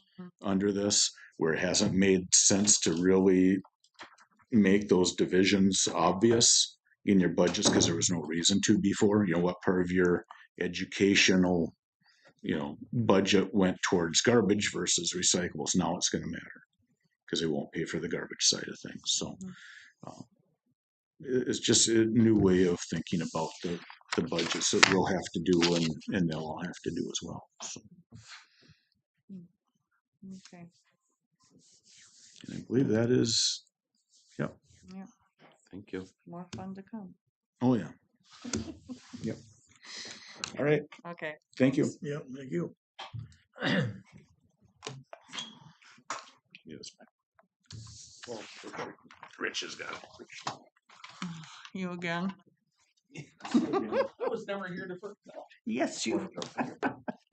under this, where it hasn't made sense to really make those divisions obvious in your budgets because there was no reason to before. What part of your educational budget went towards garbage versus recyclables. Now it's going to matter because they won't pay for the garbage side of things. So it's just a new way of thinking about the budgets that we'll have to do and they'll all have to do as well. So. Okay. And I believe that is, Yeah. Thank you. More fun to come. oh yeah. Yep. All right. Okay. Thank you. Yeah, thank you. Yes. Well, Rich has got it. You again? I was never here to first. Yes, you.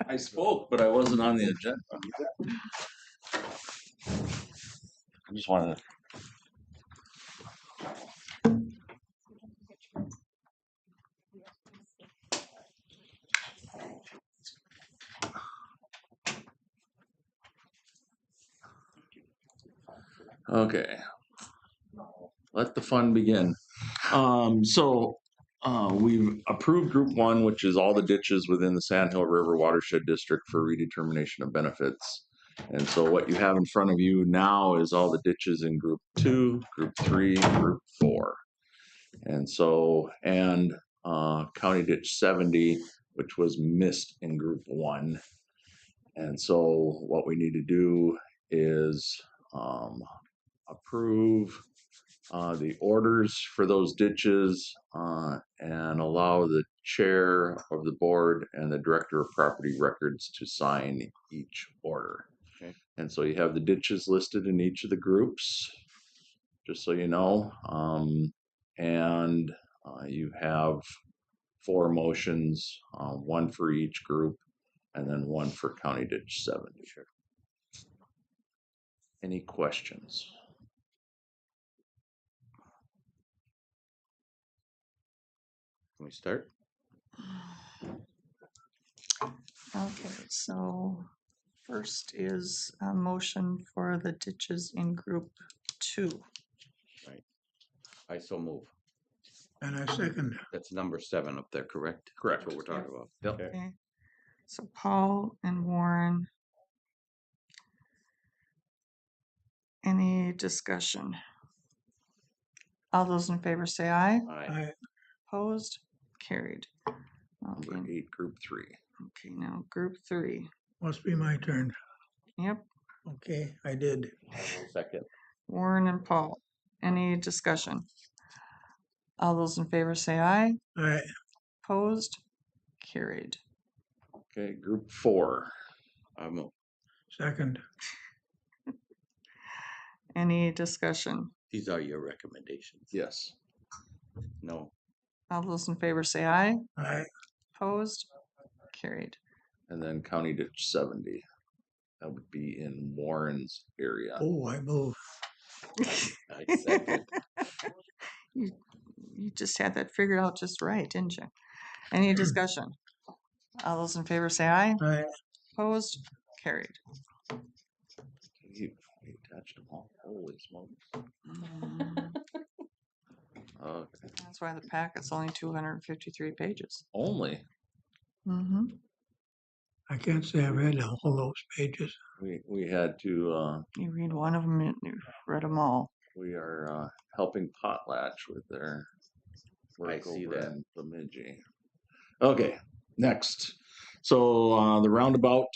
I spoke, but I wasn't on the agenda. I just wanted to. Okay. Let the fun begin. So We've approved Group 1, which is all the ditches within the Sand Hill River Watershed District for redetermination of benefits. And so what you have in front of you now is all the ditches in Group 2, Group 3, Group 4. And so, County Ditch 70, which was missed in Group 1. And so what we need to do is approve the orders for those ditches and allow the chair of the board and the director of property records to sign each order. Okay. And so you have the ditches listed in each of the groups, just so you know. You have 4 motions, one for each group, and then one for County Ditch 70. Sure. Any questions? Can we start? Okay, so first is a motion for the ditches in group 2. I so move. And I second. That's number 7 up there, correct? Correct. That's what we're talking about. Yep. Okay. Okay, so Paul and Warren. Any discussion? All those in favor say aye. Aye. I, Opposed? Carried. Number Okay, 8, Group 3. okay, now group 3. must be my turn. Yep, Okay, I did. Second. Warren and Paul. Any discussion? All those in favor say aye. I, Opposed? Carried. Okay, Group 4. I move. second. Any discussion? These are your recommendations. Yes. No. All those in favor say aye. I, Opposed? Carried. And then County Ditch 70. That would be in Warren's area. oh, I move. I second. You just had that figured out just right, didn't you? Any discussion? All those in favor say aye. I, Opposed? Carried. You touched them all. Holy smokes. Mm, Okay. That's why the packet's only 253 pages. Only. Mm-hmm. I can't say I read all those pages. We had to, You read one of them, and you read them all. we are helping Potlatch with their work I see over that. in Bemidji. Okay, next. So the roundabout,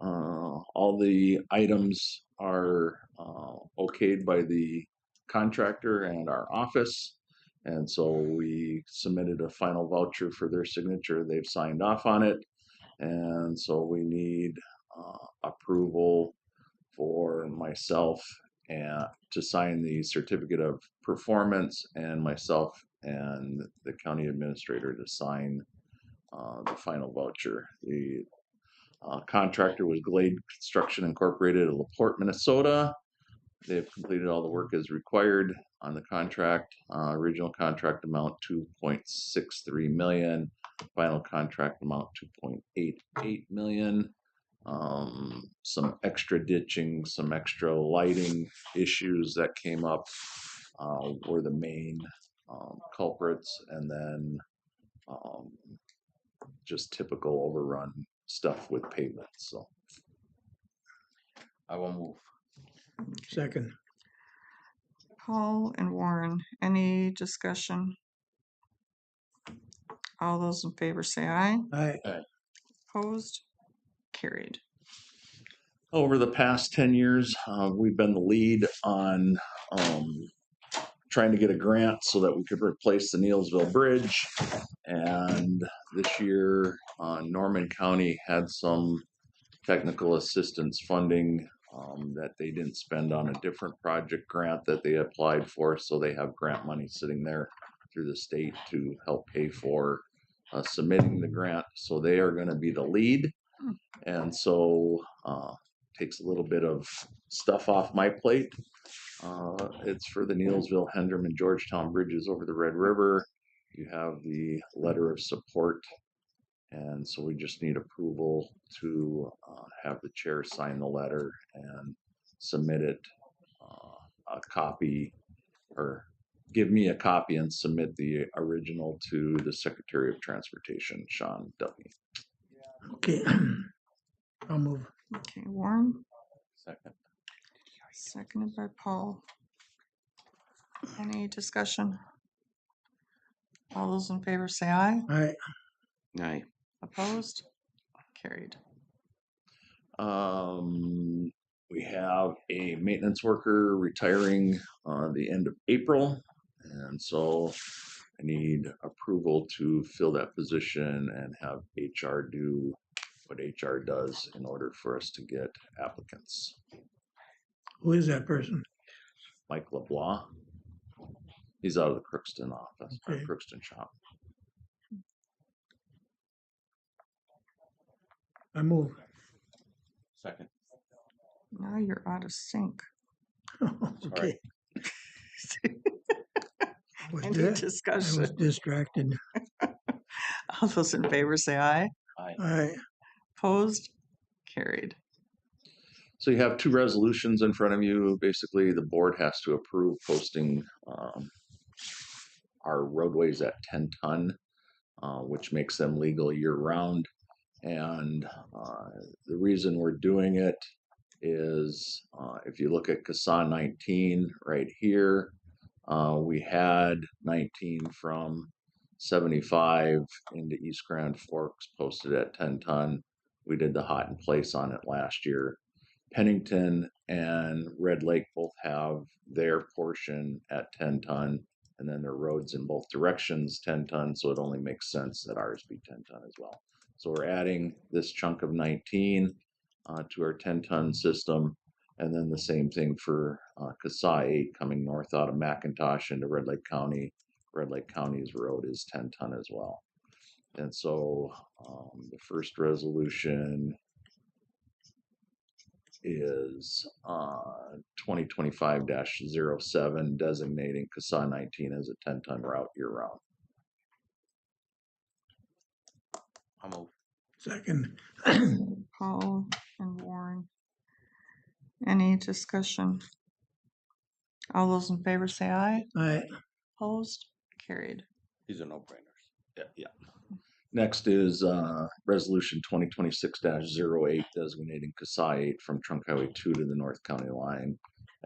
all the items are okayed by the contractor and our office. And so we submitted a final voucher for their signature. They've signed off on it. And so we need approval for myself and to sign the certificate of performance, and myself and the county administrator to sign the final voucher. The contractor was Glade Construction Incorporated of LaPorte, Minnesota. They have completed all the work as required on the contract. Original contract amount 2.63 million. Final contract amount 2.88 million. Some extra ditching, some extra lighting issues that came up were the main culprits, and then just typical overrun stuff with pavement. So I will move. Second. Paul and Warren, any discussion? All those in favor say aye. I, Opposed? Carried. over the past 10 years, we've been the lead on trying to get a grant so that we could replace the Neilsville Bridge. And this year, Norman County had some technical assistance funding that they didn't spend on a different project grant that they applied for. So they have grant money sitting there through the state to help pay for submitting the grant. So they are going to be the lead. And so takes a little bit of stuff off my plate. It's for the Neilsville, Hendrum, and Georgetown bridges over the Red River. You have the letter of support, and so we just need approval to have the chair sign the letter and submit it, a copy, or give me a copy and submit the original to the Secretary of Transportation, Sean Duffy. Okay. I'll move. Okay, Warren, Second. seconded by Paul. Any discussion? All those in favor say aye. Aye. Aye. Opposed? Carried. We have a maintenance worker retiring the end of April, and so I need approval to fill that position and have HR do what HR does in order for us to get applicants. Who is that person? Mike LeBlanc, he's out of the Crookston office, or Okay. Crookston shop. I move. Second. Now you're out of sync. Okay. Was Any I was discussion? distracted. All those in favor say aye. Aye. Opposed? Carried. So you have two resolutions in front of you. Basically, the board has to approve posting our roadways at 10 ton, which makes them legal year round. And the reason we're doing it is if you look at CASA 19 right here, we had 19 from 75 into East Grand Forks posted at 10 ton. We did the hot in place on it last year. Pennington and Red Lake both have their portion at 10 ton, and then their roads in both directions 10 ton, so it only makes sense that ours be 10 ton as well. So we're adding this chunk of 19 to our 10 ton system, and then the same thing for CASA 8 coming north out of McIntosh into Red Lake County. Red Lake County's road is 10 ton as well. And so the first resolution is 2025-07 designating CASA 19 as a 10 ton route year round. I'll move. Second. Paul and Warren. Any discussion? All those in favor say aye. Aye. Opposed? Carried. These are no-brainers. Yeah. Next is resolution 2026-08 designating CASA 8 from Trunk Highway 2 to the North County line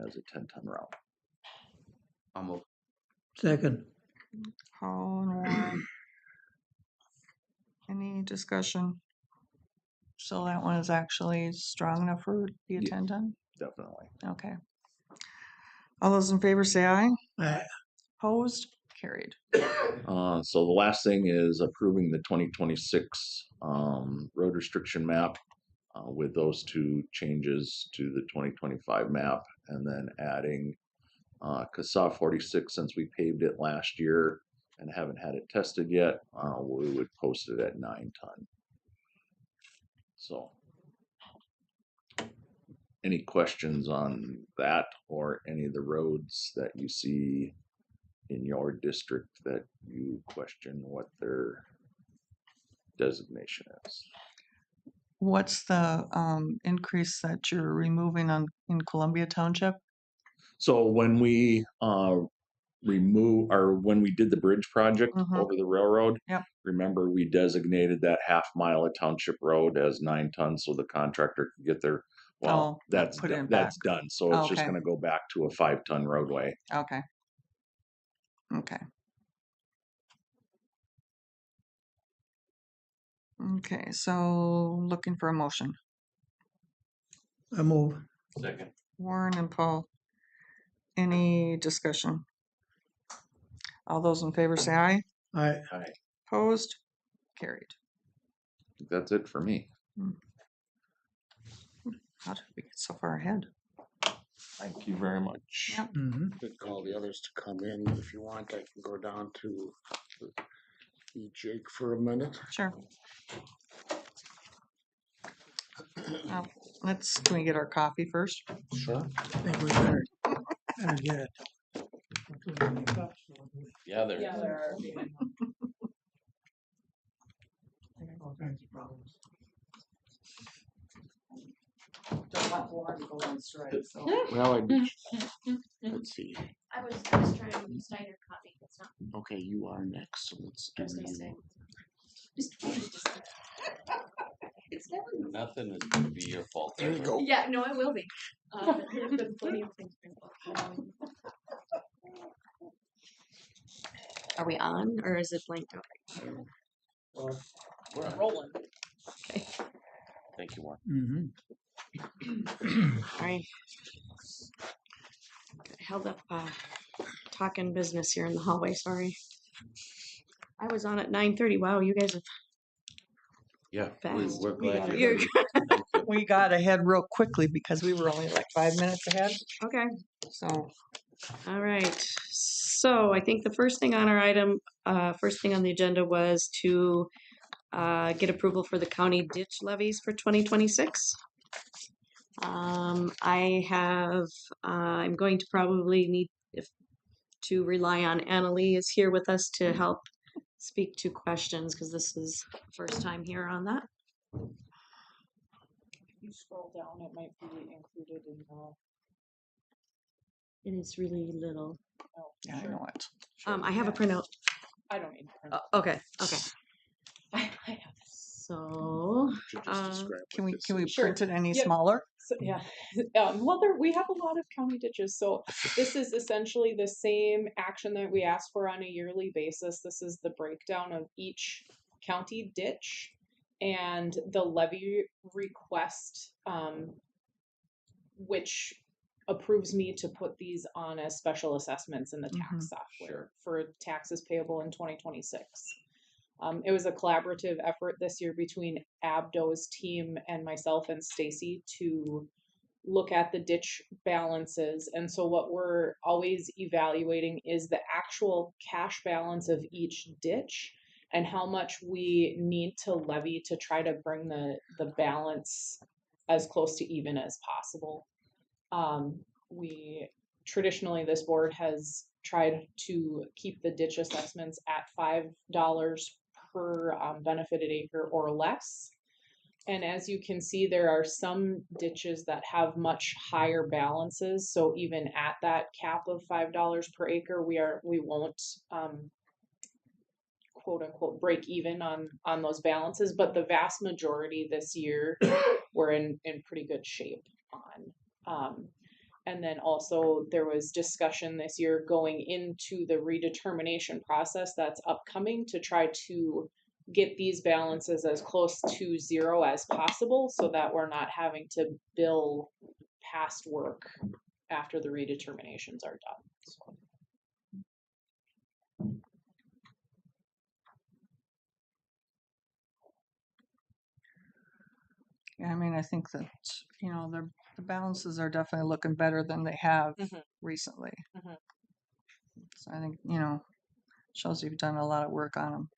as a 10 ton route. I'll move. Second. Paul and Warren. Any discussion? So that one is actually strong enough for the Yeah. attendant? Definitely. Okay. All those in favor say aye. Aye. Opposed? Carried. So the last thing is approving the 2026 road restriction map with those two changes to the 2025 map, and then adding CASA 46, since we paved it last year and haven't had it tested yet, we would post it at 9 ton. So any questions on that or any of the roads that you see in your district that you question what their designation is? What's the increase that you're removing in Columbia Township? So when we when we did the bridge project Mhm. over the railroad, Yep. remember we designated that half mile of township road as 9 tons so the contractor could get there. Well, Oh, that's put it done, back. that's done. So it's just Okay. going to go back to a 5 ton roadway. Okay. Okay. Okay, so looking for a motion. I move. Second. Warren and Paul. Any discussion? All those in favor say aye. Aye. Opposed? Carried. That's it for me. How did we get so far ahead? Thank you very much. Yep. Mm-hmm. Could call the others to come in if you want. I can go down to see Jake for a minute. Sure. Can we get our coffee first? Sure. I think we better get it. Yeah, there. Yeah, there are. All kinds of problems. Don't want Warren to go on strike, so. Well, let's see. I was trying to Steiner copy. It's not. Okay, you are next, so let's I do was gonna say. you. It's never. Nothing is gonna be your fault. There you go. Yeah, no, it will be. There's been plenty of things. Are we on, or is it blanked out? We're rolling. Okay. Thank you, Warren. Sorry. Held up talking business here in the hallway, sorry. I was on at 9:30. Wow, you guys have Yeah, Fast. we're glad You're you're here. Thank you. We got ahead real quickly because we were only like 5 minutes ahead. okay. So All right. So I think the first thing on our item, first thing on the agenda was to get approval for the county ditch levies for 2026. I have, I'm going to probably need to rely on Annalee is here with us to help speak to questions because this is first time here on that. If you scroll down, it might be included in the. And it's really little. Oh, yeah, I know it. I have a printout. I don't need to print. Okay. I have So, Should just describe Can what we this can we is. Sure. print it any Yep. smaller? So, yeah. Well, we have a lot of county ditches. So this is essentially the same action that we ask for on a yearly basis. This is the breakdown of each county ditch and the levy request, which approves me to put these on as special assessments in the tax software for taxes payable in 2026. It was a collaborative effort this year between Abdo's team and myself and Stacy to look at the ditch balances. And so what we're always evaluating is the actual cash balance of each ditch and how much we need to levy to try to bring the balance as close to even as possible. We traditionally, this board has tried to keep the ditch assessments at $5 per benefited acre or less. And as you can see, there are some ditches that have much higher balances. So even at that cap of $5 per acre, we won't quote unquote break even on those balances. But the vast majority this year we're in pretty good shape on. And then also there was discussion this year going into the redetermination process that's upcoming to try to get these balances as close to zero as possible so that we're not having to bill past work after the redeterminations are done. So. Yeah, I mean, I think that, you know, the balances are definitely looking better than they have recently. So I think, you know, shows you've done a lot of work on them.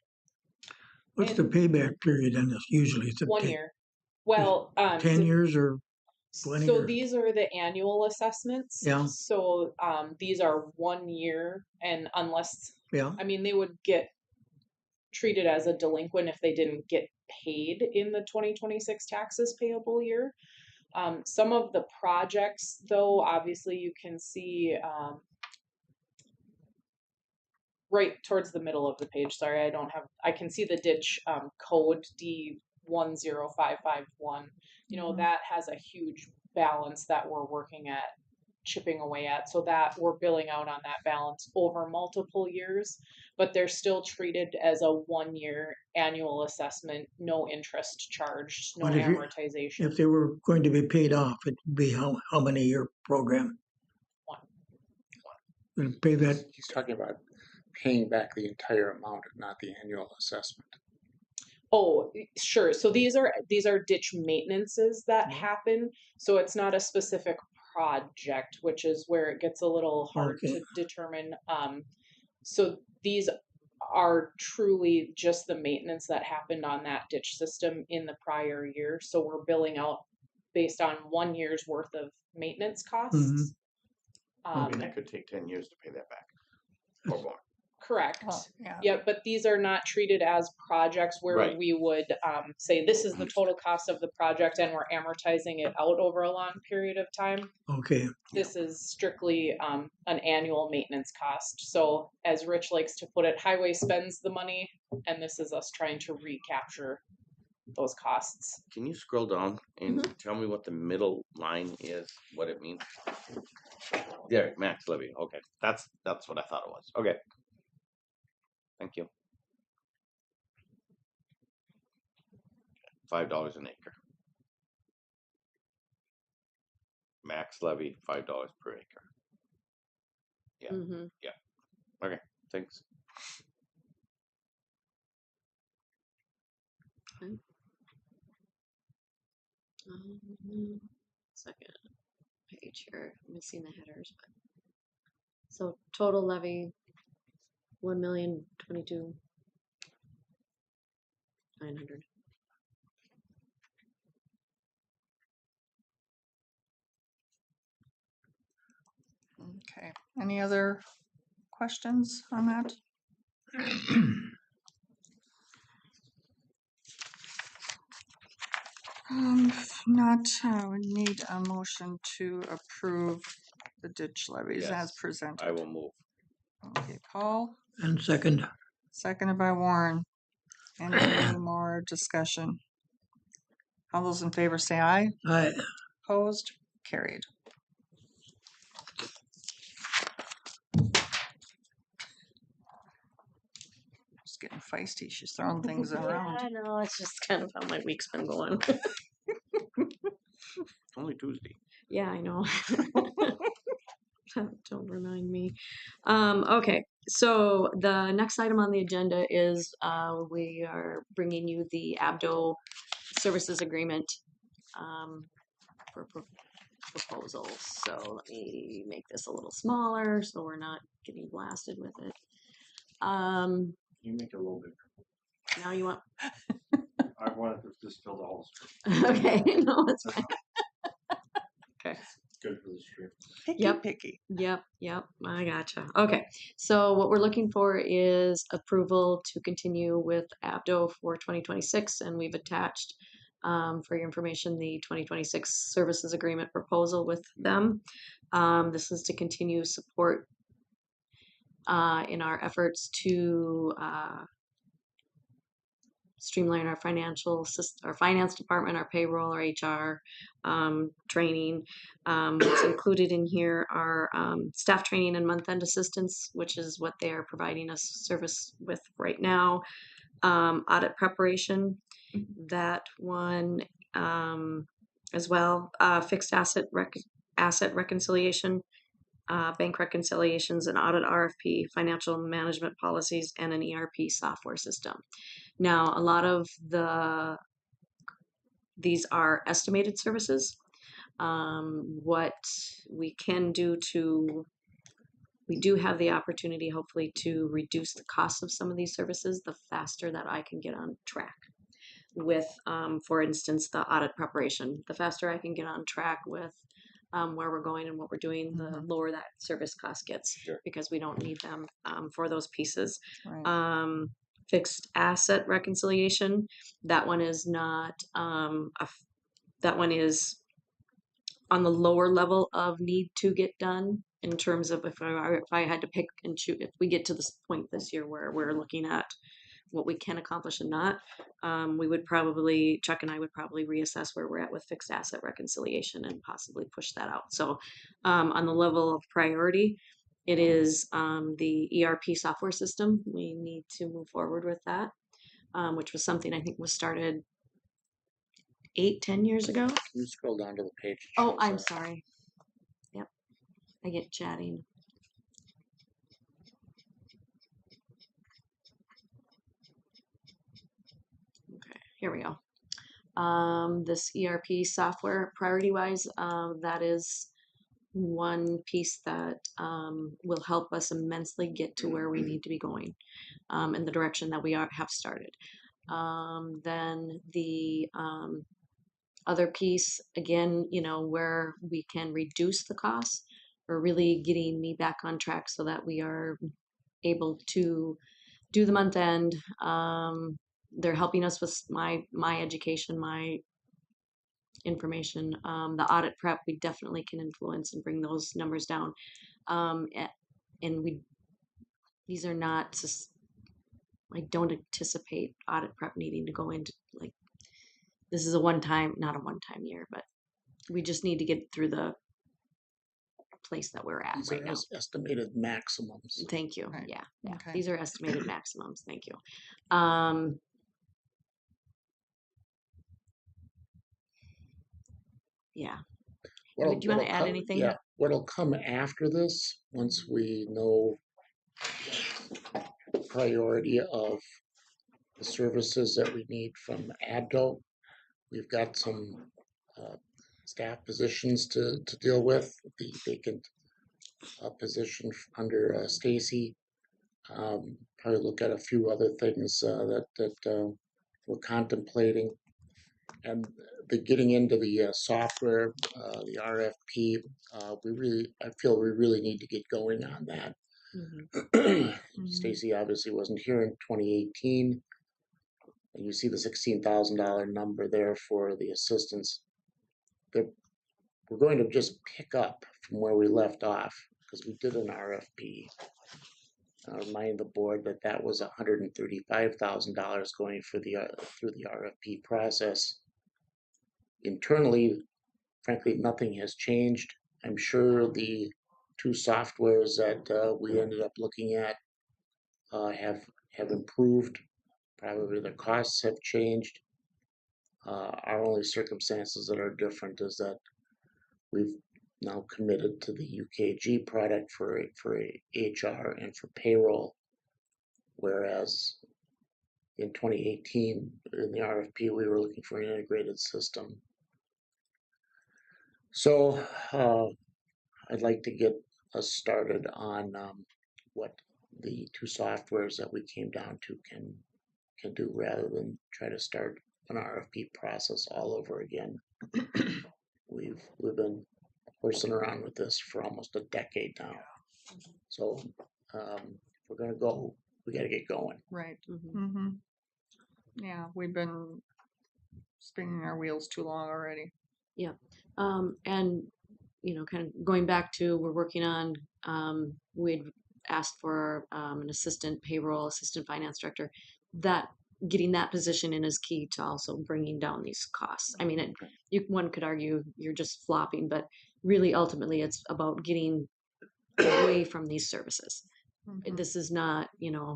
What's the payback period on this usually? It's 1 year. Well, 10 years or 20 so or- these are the annual assessments. Yeah. So these are 1 year, and unless I mean they would get treated as a delinquent if they didn't get paid in the 2026 taxes payable year. Some of the projects, though, obviously you can see right towards the middle of the page. Sorry, I can see the ditch code D10551. You know, that has a huge balance that we're working at, chipping away at, so that we're billing out on that balance over multiple years, but they're still treated as a 1 year annual assessment, no interest charged, no amortization. If they were going to be paid off, it'd be how many year program? 1. Pay that. He's talking about paying back the entire amount, not the annual assessment. Oh, sure. So these are ditch maintenances that happen. So it's not a specific project, which is where it gets a little hard to determine. So these are truly just the maintenance that happened on that ditch system in the prior year. So we're billing out based on 1 year's worth of maintenance costs. I mean, that could take 10 years to pay that back or more. Correct. Well, yeah. Yep, but these are not treated as projects where Right. we would say this is the total cost of the project and we're amortizing it out over a long period of time. Okay, This is strictly an annual maintenance cost. So as Rich likes to put it, highway spends the money, and this is us trying to recapture those costs. Can you scroll down and tell me what the middle line is, what it means? There, max levy, okay, that's what I thought it was, okay. Thank you. $5 an acre. Max levy, $5 per acre. Yeah. Mm-hmm. Okay, thanks. Second page here, missing the headers, but so total levy 1,022,900. Okay. Any other questions on that? If not, I would need a motion to approve the ditch levies as Yes, presented. I will move. Okay, Paul, and second, seconded by Warren. Any more discussion? All those in favor say aye. I, Opposed? Carried. She's getting feisty. She's throwing things Yeah, around. I know, it's just kind of how my week's been going. Only Tuesday. Yeah, I know. Don't remind me. Okay, so the next item on the agenda is we are bringing you the Abdo services agreement for proposals. So let me make this a little smaller so we're not getting blasted with it. You make it a little bigger. Now you want? I wanted to just fill the whole street. Okay, no, it's fine. Okay. Good for the street. Picky, Yep. picky. Yep, I gotcha. Okay, so what we're looking for is approval to continue with Abdo for 2026, and we've attached, for your information, the 2026 services agreement proposal with them. This is to continue support in our efforts to streamline our financial system, our finance department, our payroll, our HR training. What's included in here are staff training and month-end assistance, which is what they are providing us service with right now. Audit preparation, that one as well. Fixed asset reconciliation, bank reconciliations, and audit RFP, financial management policies, and an ERP software system. Now, a lot of these are estimated services. What we can do we do have the opportunity, hopefully, to reduce the cost of some of these services the faster that I can get on track with, for instance, the audit preparation. The faster I can get on track with where we're going and what we're doing, the lower that service cost gets, because we don't need them for those pieces. Right. Fixed asset reconciliation, that one is not, that one is on the lower level of need to get done in terms of if I had to pick and choose, if we get to this point this year where we're looking at what we can accomplish and not, we would probably, Chuck and I would probably reassess where we're at with fixed asset reconciliation and possibly push that out. So on the level of priority, it is the ERP software system. We need to move forward with that, which was something I think was started 8-10 years ago. Can you scroll down to the page? Oh, I'm sorry. Yep, I get chatting. Okay, here we go. This ERP software, priority-wise, that is one piece that will help us immensely get to where we need to be going in the direction that we have started. Then the other piece, again, where we can reduce the costs, or really getting me back on track so that we are able to do the month end. They're helping us with my education, my information. The audit prep, we definitely can influence and bring those numbers down. And these are not just, I don't anticipate audit prep needing to go into, like, this is not a one-time year, but we just need to get through the place that we're at These right are now. estimated maximums. Thank you. Right. Yeah. Okay. These are estimated maximums. Thank you. Yeah. Do you want to add anything? Yeah, what'll come after this, once we know priority of the services that we need from ADDO, we've got some staff positions to deal with, the vacant position under Stacy. Probably look at a few other things that we're contemplating. And the getting into the software, the RFP, I feel we really need to get going on that. Stacy obviously wasn't here in 2018. And you see the $16,000 number there for the assistants. We're going to just pick up from where we left off because we did an RFP. I remind the board that was $135,000 going for through the RFP process. Internally, frankly, nothing has changed. I'm sure the two softwares that we ended up looking at have improved. Probably the costs have changed. Our only circumstances that are different is that we've now committed to the UKG product for HR and for payroll, whereas in 2018 in the RFP we were looking for an integrated system. So I'd like to get us started on what the two softwares that we came down to can do, rather than try to start an RFP process all over again. We've been horsing around with this for almost a decade now. So if we're gonna go, we gotta get going. Right. Yeah, we've been spinning our wheels too long already. Yeah. And kind of going back to, we're working on, we'd asked for an assistant payroll, assistant finance director. That getting that position in is key to also bringing down these costs. I mean, one could argue you're just flopping, but really ultimately it's about getting away from these services. This is not,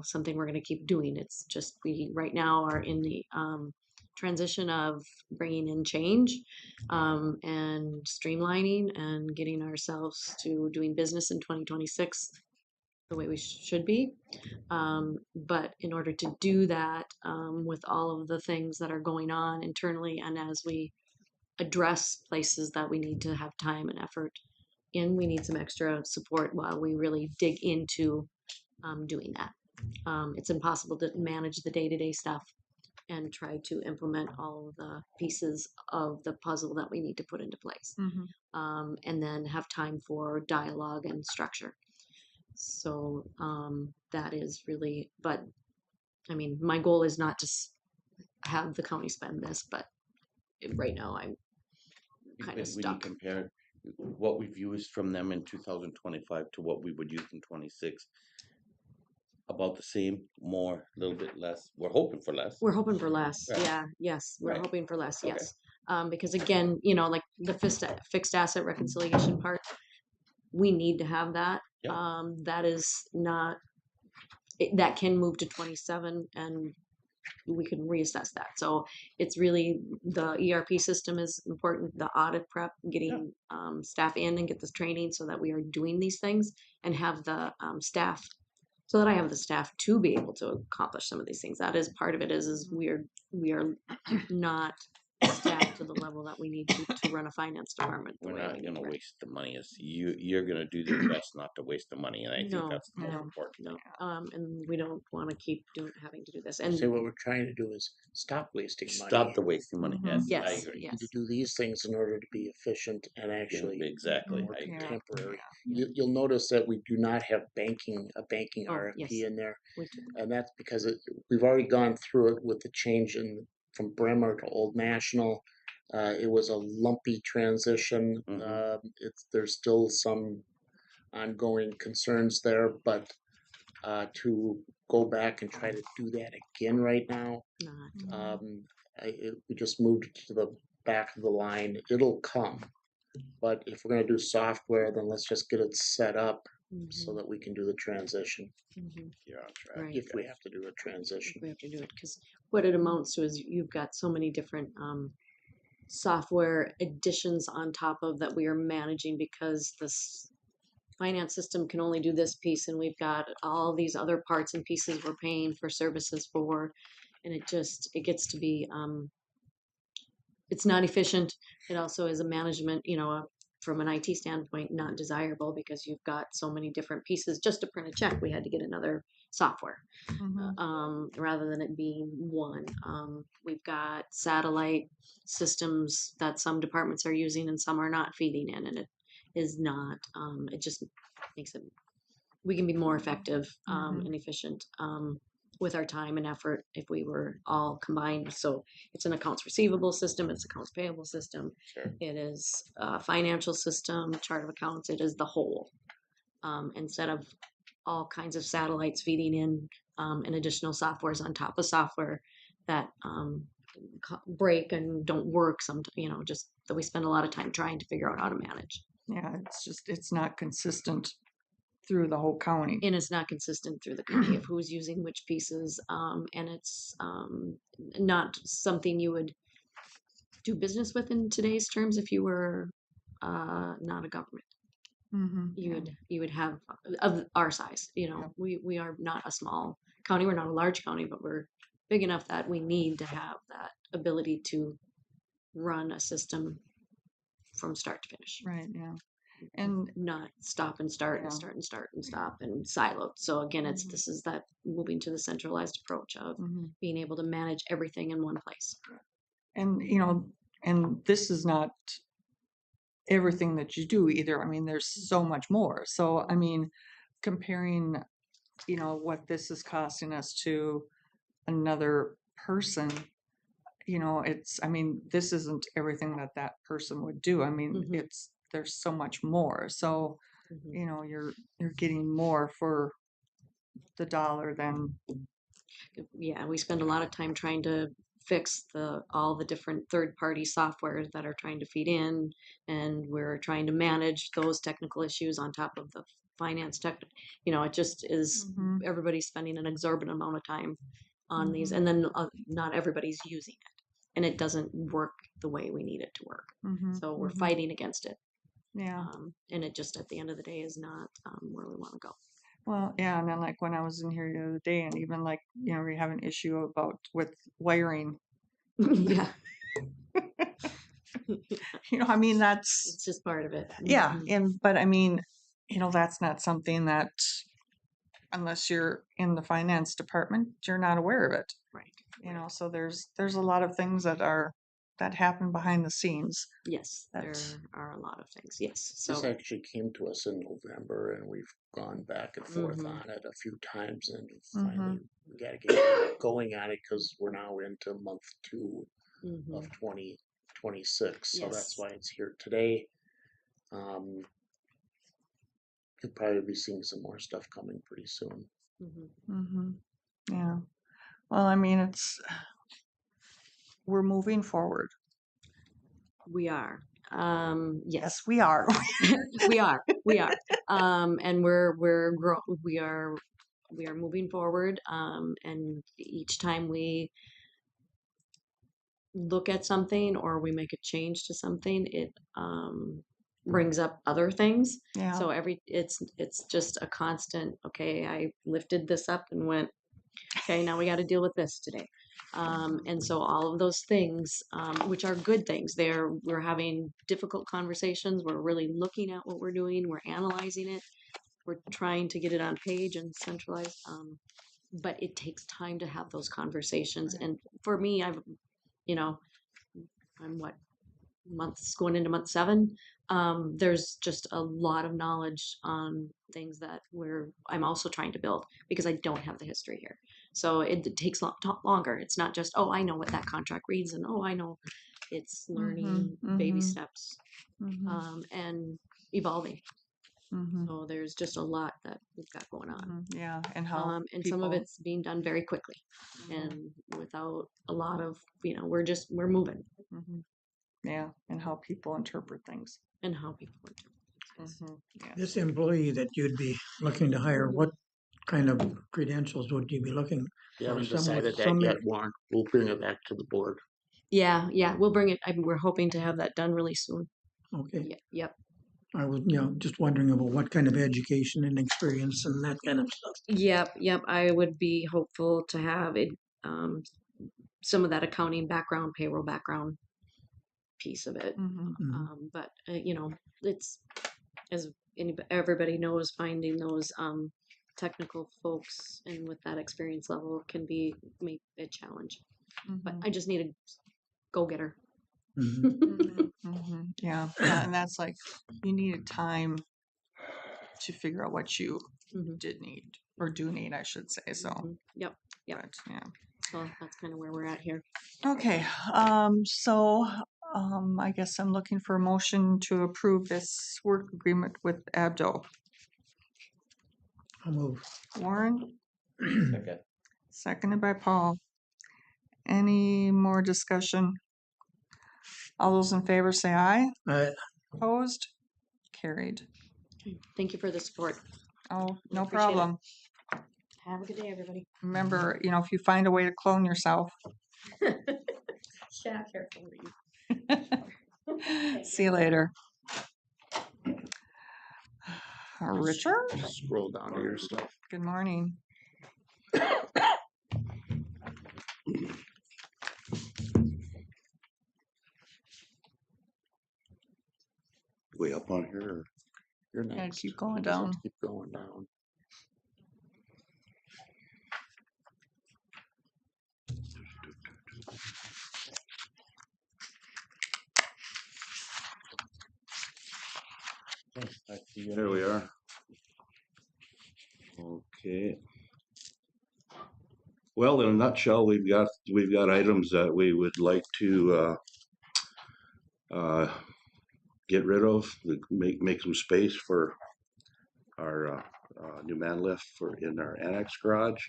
something we're going to keep doing. It's just, we right now are in the transition of bringing in change and streamlining and getting ourselves to doing business in 2026 the way we should be. But in order to do that, with all of the things that are going on internally, and as we address places that we need to have time and effort in, we need some extra support while we really dig into doing that. It's impossible to manage the day-to-day stuff and try to implement all of the pieces of the puzzle that we need to put into place. And then have time for dialogue and structure. So that is really, but I mean, my goal is not to have the county spend this, but right now I'm kind of stuck. When you compare what we've used from them in 2025 to what we would use in 26, about the same, more, a little bit less. We're hoping for less. We're hoping for less. Right. Yeah. Yes. We're Right. hoping for less. Okay. Yes. Because again, like the fixed asset reconciliation part, we need to have that. Yeah. That is not, that can move to 27 and we can reassess that. So it's really, the ERP system is important, the audit prep, getting staff in and get this training so that we are doing these things and have the staff, so that I have the staff to be able to accomplish some of these things. That is part of it, is we are not staffed to the level that we need to run a finance department the We're way not we gonna need it. waste the money. It's you're gonna do your best not to waste the money, and I think No, that's the most no, important No, thing. and we don't want to keep having to do this. And And say what we're trying to do is stop wasting money. Stop the wasting money. Mhm. Yes, I yes, agree. We need yes. to do these things in order to be efficient and actually Exactly. more I agree. Yeah. contemporary. You'll notice that we do not have a banking Oh, RFP yes. in there. We do. And that's because we've already gone through it with the change from Bremer to Old National. It was a lumpy transition. Mhm. There's still some ongoing concerns there, but to go back and try to do that again right now, Not. we just moved it to the back of the line. It'll come, but if we're going to do software, then let's just get it set up so Mhm, that we can do the transition mhm. You're on track. Right. if we have to do a If transition. we have to do it, because what it amounts to is you've got so many different software additions on top of that we are managing because this finance system can only do this piece, and we've got all these other parts and pieces we're paying for services for, and it gets to be it's not efficient. It also is a management, from an IT standpoint, not desirable because you've got so many different pieces. Just to print a check, we had to get another software rather than it being one. We've got satellite systems that some departments are using and some are not feeding in, and it is not. It just makes it. We can be more effective and efficient with our time and effort if we were all combined. So it's an accounts receivable system, it's accounts payable system, Sure. it is a financial system, chart of accounts. It is the whole instead of all kinds of satellites feeding in and additional softwares on top of software that break and don't work. Just that we spend a lot of time trying to figure out how to manage. Yeah, it's not consistent through the whole county. And it's not consistent through the county of who's using which pieces, and it's not something you would do business with in today's terms if you were not a government. You would have of our size. We are not a small county. We're not a large county, but we're big enough that we need to have that ability to run a system from start to finish. Right, yeah. And not stop and start and Yeah. start and start and stop and siloed. So again, this is that moving to the centralized approach of being able to manage everything in one place. and and this is not everything that you do either. I mean, there's so much more. So I mean, comparing, what this is costing us to another person, I mean, this isn't everything that that person would do. I mean, there's so much more. So, you're getting more for the dollar than Yeah, we spend a lot of time trying to fix all the different third-party softwares that are trying to feed in, and we're trying to manage those technical issues on top of the finance tech. It just is everybody's spending an exorbitant amount of time on these, and then not everybody's using it, and it doesn't work the way we need it to work. So we're fighting against it. Yeah. And it just at the end of the day is not where we want to go. Well, yeah, and then like when I was in here the other day, and even like we have an issue with wiring. Yeah. I mean that's It's just part of it. yeah, but I mean, that's not something that unless you're in the finance department, you're not aware of it. Right. So there's a lot of things that happen behind the scenes. Yes, there are a lot of things. Yes. This So actually came to us in November, and we've gone back and forth on it a few times, and finally we got to get going on it because we're now into month 2 of 2026. So that's why it's here today. You'll probably be seeing some more stuff coming pretty soon. Yeah. Well, I mean, we're moving forward. we are. Yes, we are. we are. We are. And we are moving forward. And each time we look at something or we make a change to something, it brings up other things. Yeah. So it's just a constant. Okay, I lifted this up and went. Okay, now we got to deal with this today. And so all of those things, which are good things, we're having difficult conversations. We're really looking at what we're doing. We're analyzing it. We're trying to get it on page and centralized. But it takes time to have those conversations. And for me, I'm months going into month 7. There's just a lot of knowledge on things that I'm also trying to build because I don't have the history here. So it takes longer. It's not just, oh, I know what that contract reads, and oh, I know. It's learning baby steps and evolving. So there's just a lot that we've got going on. Yeah, and how and some of it's being done very quickly and without a lot of, we're moving. Yeah, and how people interpret things. And how people interpret. Yeah. This employee that you'd be looking to hire, what kind of credentials would you be looking? We haven't For some with decided that some- yet, Warren. We'll bring it back to the board. Yeah, we'll bring it. We're hoping to have that done really soon. Okay, Yep. I was, just wondering about what kind of education and experience and that kind of stuff. Yep. I would be hopeful to have it, some of that accounting background, payroll background piece of it. But it's, as everybody knows, finding those technical folks and with that experience level can be a challenge. But I just need a go-getter. Yeah, and that's like, you needed time to figure out what you did need, or do need, I should say, so. Yep. But, yeah. So that's kind of where we're at here. Okay, so, I guess I'm looking for a motion to approve this work agreement with Abdo. I'll move. Warren, Okay. seconded by Paul. Any more discussion? All those in favor say aye. Opposed? Carried. Thank you for the support. Oh, no Appreciate it. problem. Have a good day, everybody. Remember, if you find a way to clone yourself. Yeah, careful. See you later. Richard? Scroll down to your stuff. Good morning. Way up on here. Or? You're Yeah, next. keep going You just have down. to keep going down. There we are. Okay. Well, in a nutshell, we've got items that we would like to get rid of, make some space for our new man lift in our annex garage.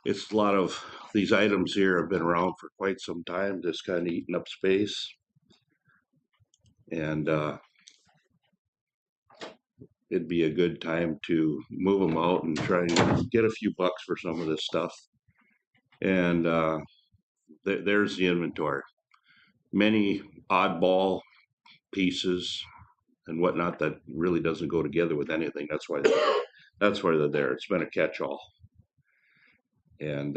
It's a lot of these items here have been around for quite some time, just kind of eating up space. And it'd be a good time to move them out and try and get a few bucks for some of this stuff. And there's the inventory. Many oddball pieces and whatnot that really doesn't go together with anything. That's why they're there. It's been a catch-all. And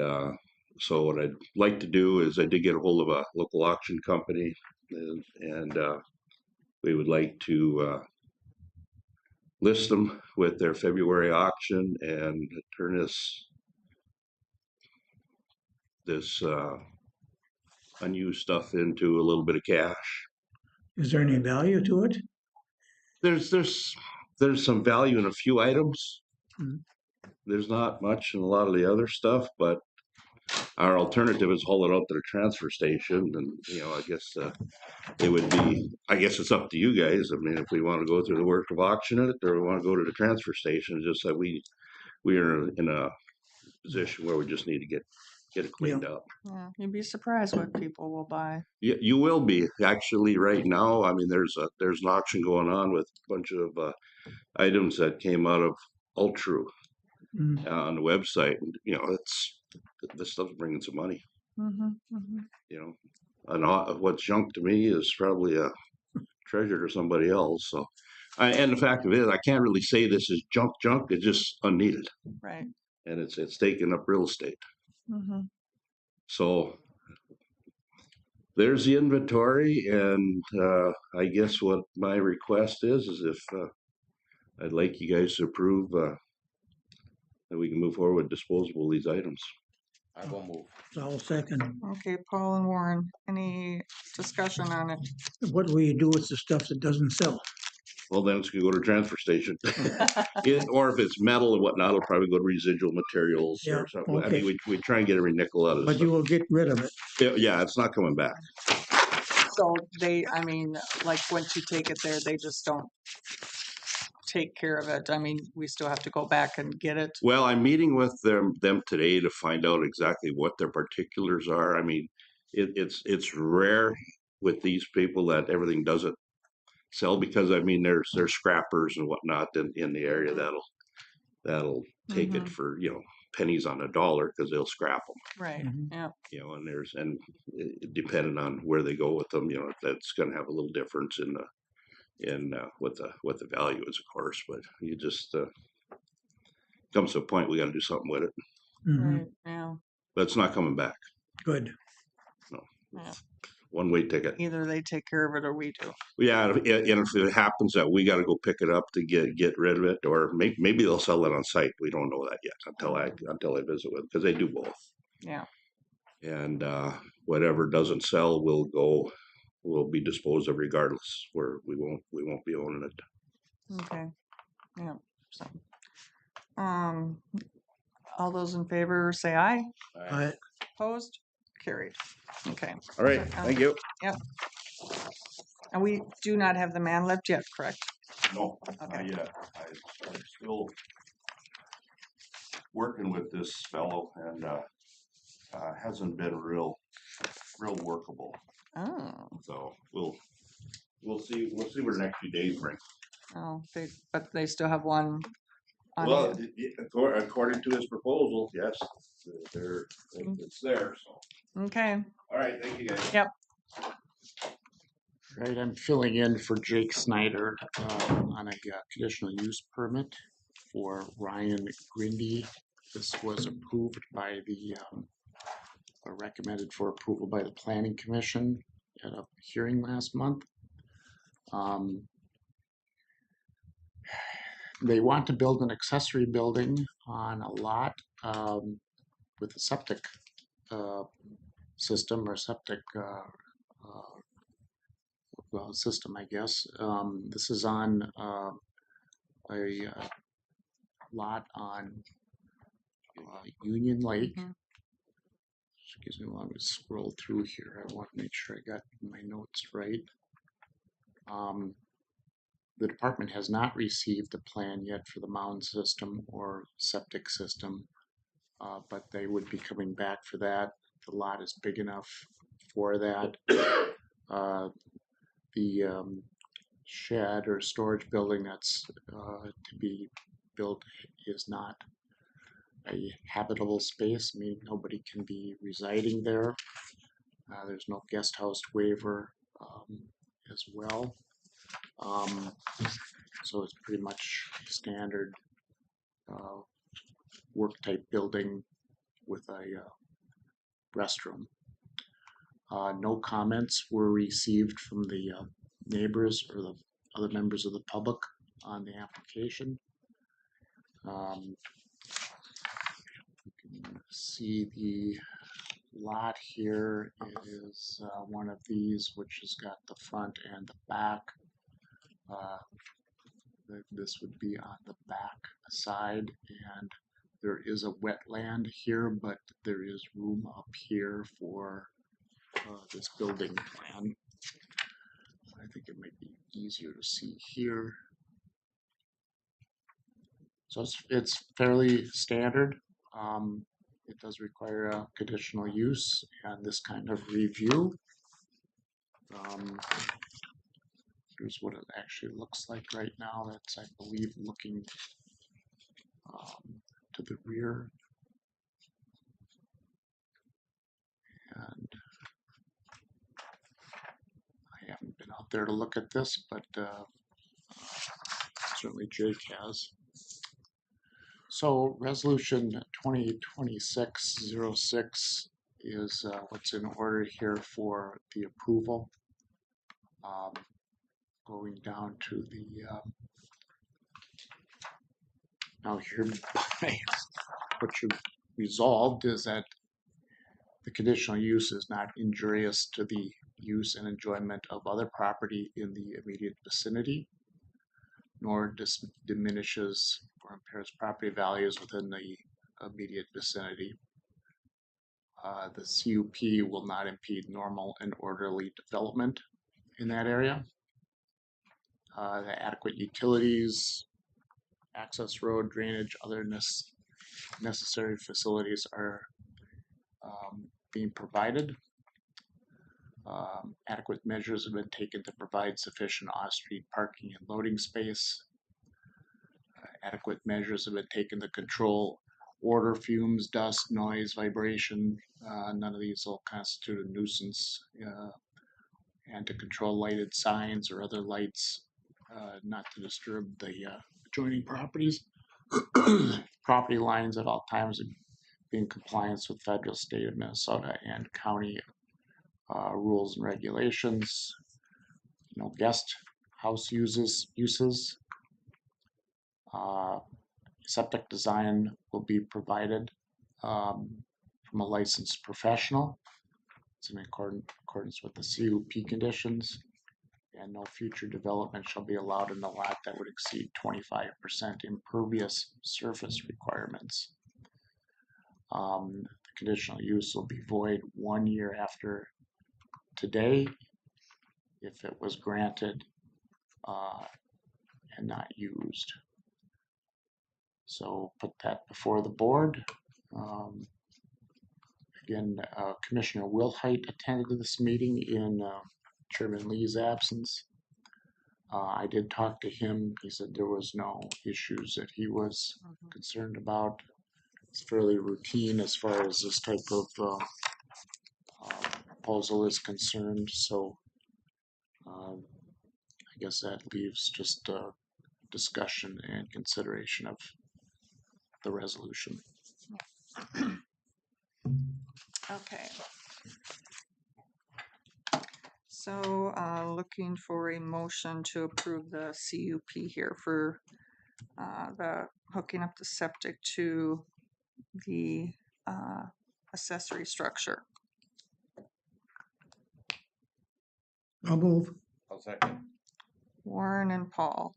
so what I'd like to do is I did get a hold of a local auction company, and we would like to list them with their February auction and turn this unused stuff into a little bit of cash. Is there any value to it? There's some value in a few items. There's not much in a lot of the other stuff, but our alternative is haul it out to the transfer station, and I guess it would be. I guess it's up to you guys. I mean, if we want to go through the work of auctioning it, or we want to go to the transfer station, just that we are in a position where we just need to get it cleaned up. Yeah, you'd be surprised what people will buy. You will be actually right now. I mean, there's an auction going on with a bunch of items that came out of Ultra on the website, and this stuff's bringing some money. And what's junk to me is probably a treasure to somebody else. So, and the fact of it is, I can't really say this is junk. It's just unneeded, Right. and it's taking up real estate. So there's the inventory, and I guess what my request is if I'd like you guys to approve that we can move forward with disposable of these items. I will move. So I'll second. Okay, Paul and Warren, any discussion on it? What will you do with the stuff that doesn't sell? Well, then it's gonna go to the transfer station. Or if it's metal and whatnot, it'll probably go to residual materials Yeah, or something. I okay. mean, we try and get every nickel out of But this. you will get rid of it. Yeah, it's not coming back. So they, I mean, like once you take it there, they just don't take care of it. I mean, we still have to go back and get it. Well, I'm meeting with them today to find out exactly what their particulars are. I mean, it's rare with these people that everything doesn't sell, because I mean there's scrappers and whatnot in the area that'll take it for, you know, pennies on a dollar, because they'll scrap them. Right, Mhm. yeah. You know, and depending on where they go with them, you know, that's going to have a little difference in what the value is, of course. But you just comes to a point we got to do something with it. Mhm. Right, yeah. But it's not coming back. Good. No, Yeah. one way ticket. Either they take care of it or we do. Yeah, and if it happens that we got to go pick it up to get rid of it, or maybe they'll sell it on site. We don't know that yet until I visit with them, because they do both. Yeah. And whatever doesn't sell will be disposed of regardless. Where we won't be owning it. Okay. Yeah. So, all those in favor say aye. I, Opposed? Carried. Okay. All right, thank you. Yep. And we do not have the man lift yet, correct? No, Okay. not yet. I'm still working with this fellow, and hasn't been real workable. Oh. So we'll see what the next few days bring. Oh, but they still have one on Well, hand. according to his proposal, yes, it's there. So Okay. all right, thank you guys. Yep. Right, I'm filling in for Jake Snyder on a conditional use permit for Ryan Grindy. This was approved by or recommended for approval by the Planning Commission at a hearing last month. They want to build an accessory building on a lot with a septic system or septic system, I guess. This is on a lot on Union Lake. Mhm. Excuse me while I scroll through here. I want to make sure I got my notes right. The department has not received a plan yet for the mound system or septic system, but they would be coming back for that. The lot is big enough for that. The shed or storage building that's to be built is not a habitable space, meaning nobody can be residing there. There's no guest house waiver as well. So it's pretty much standard work type building with a restroom. No comments were received from the neighbors or the other members of the public on the application. You can see the lot here is one of these, which has got the front and the back. This would be on the back side, and there is a wetland here, but there is room up here for this building plan. I think it might be easier to see here. So it's fairly standard. It does require a conditional use and this kind of review. Here's what it actually looks like right now. That's, I believe, looking to the rear. And I haven't been out there to look at this, but certainly Jake has. So resolution 2026-06 is what's in order here for the approval. Going down to the now hereby what you resolved is that the conditional use is not injurious to the use and enjoyment of other property in the immediate vicinity, nor diminishes or impairs property values within the immediate vicinity. The CUP will not impede normal and orderly development in that area. The adequate utilities, access road, drainage, other necessary facilities are being provided. Adequate measures have been taken to provide sufficient off-street parking and loading space. Adequate measures have been taken to control odor, fumes, dust, noise, vibration. None of these will constitute a nuisance. And to control lighted signs or other lights, not to disturb the adjoining properties. Property lines at all times be in compliance with federal, state of Minnesota, and county rules and regulations. No guest house uses. Septic design will be provided from a licensed professional. It's in accordance with the CUP conditions, and no future development shall be allowed in the lot that would exceed 25% impervious surface requirements. The conditional use will be void 1 year after today if it was granted and not used. So put that before the board. Again, Commissioner Wilhite attended this meeting in Chairman Lee's absence. I did talk to him. He said there was no issues that he was concerned about. It's fairly routine as far as this type of proposal is concerned. So I guess that leaves just discussion and consideration of the resolution. Okay. So looking for a motion to approve the CUP here for the hooking up the septic to the accessory structure. I'll move. I'll second. Warren and Paul.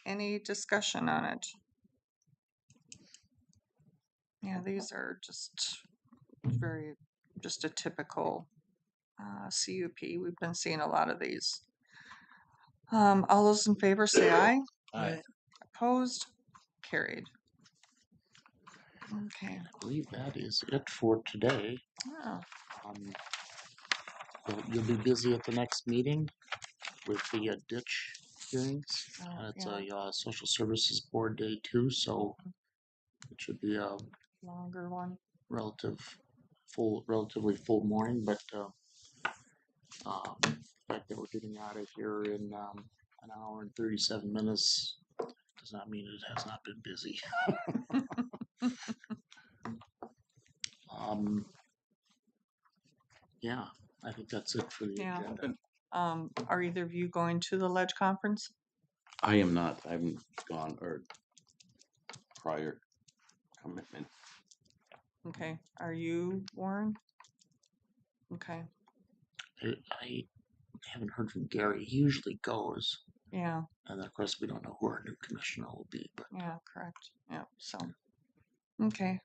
Any discussion on it? Yeah, these are just just a typical CUP. We've been seeing a lot of these. All those in favor say aye. Aye. Opposed? Carried. Okay. I believe that is it for today. Oh, You'll be busy at the next meeting with the ditch hearings. It's a social services board day too, so it should be a longer one. relatively full morning. But the fact that we're getting out of here in an hour and 37 minutes does not mean it has not been busy. Yeah, I think that's it for the agenda. Are either of you going to the Ledge Conference? I am not. I'm gone or prior commitment. Okay. Are you, Warren? Okay. I haven't heard from Gary. He usually goes. Yeah. And of course, we don't know who our new commissioner will be. But yeah, correct. Yeah. So, okay.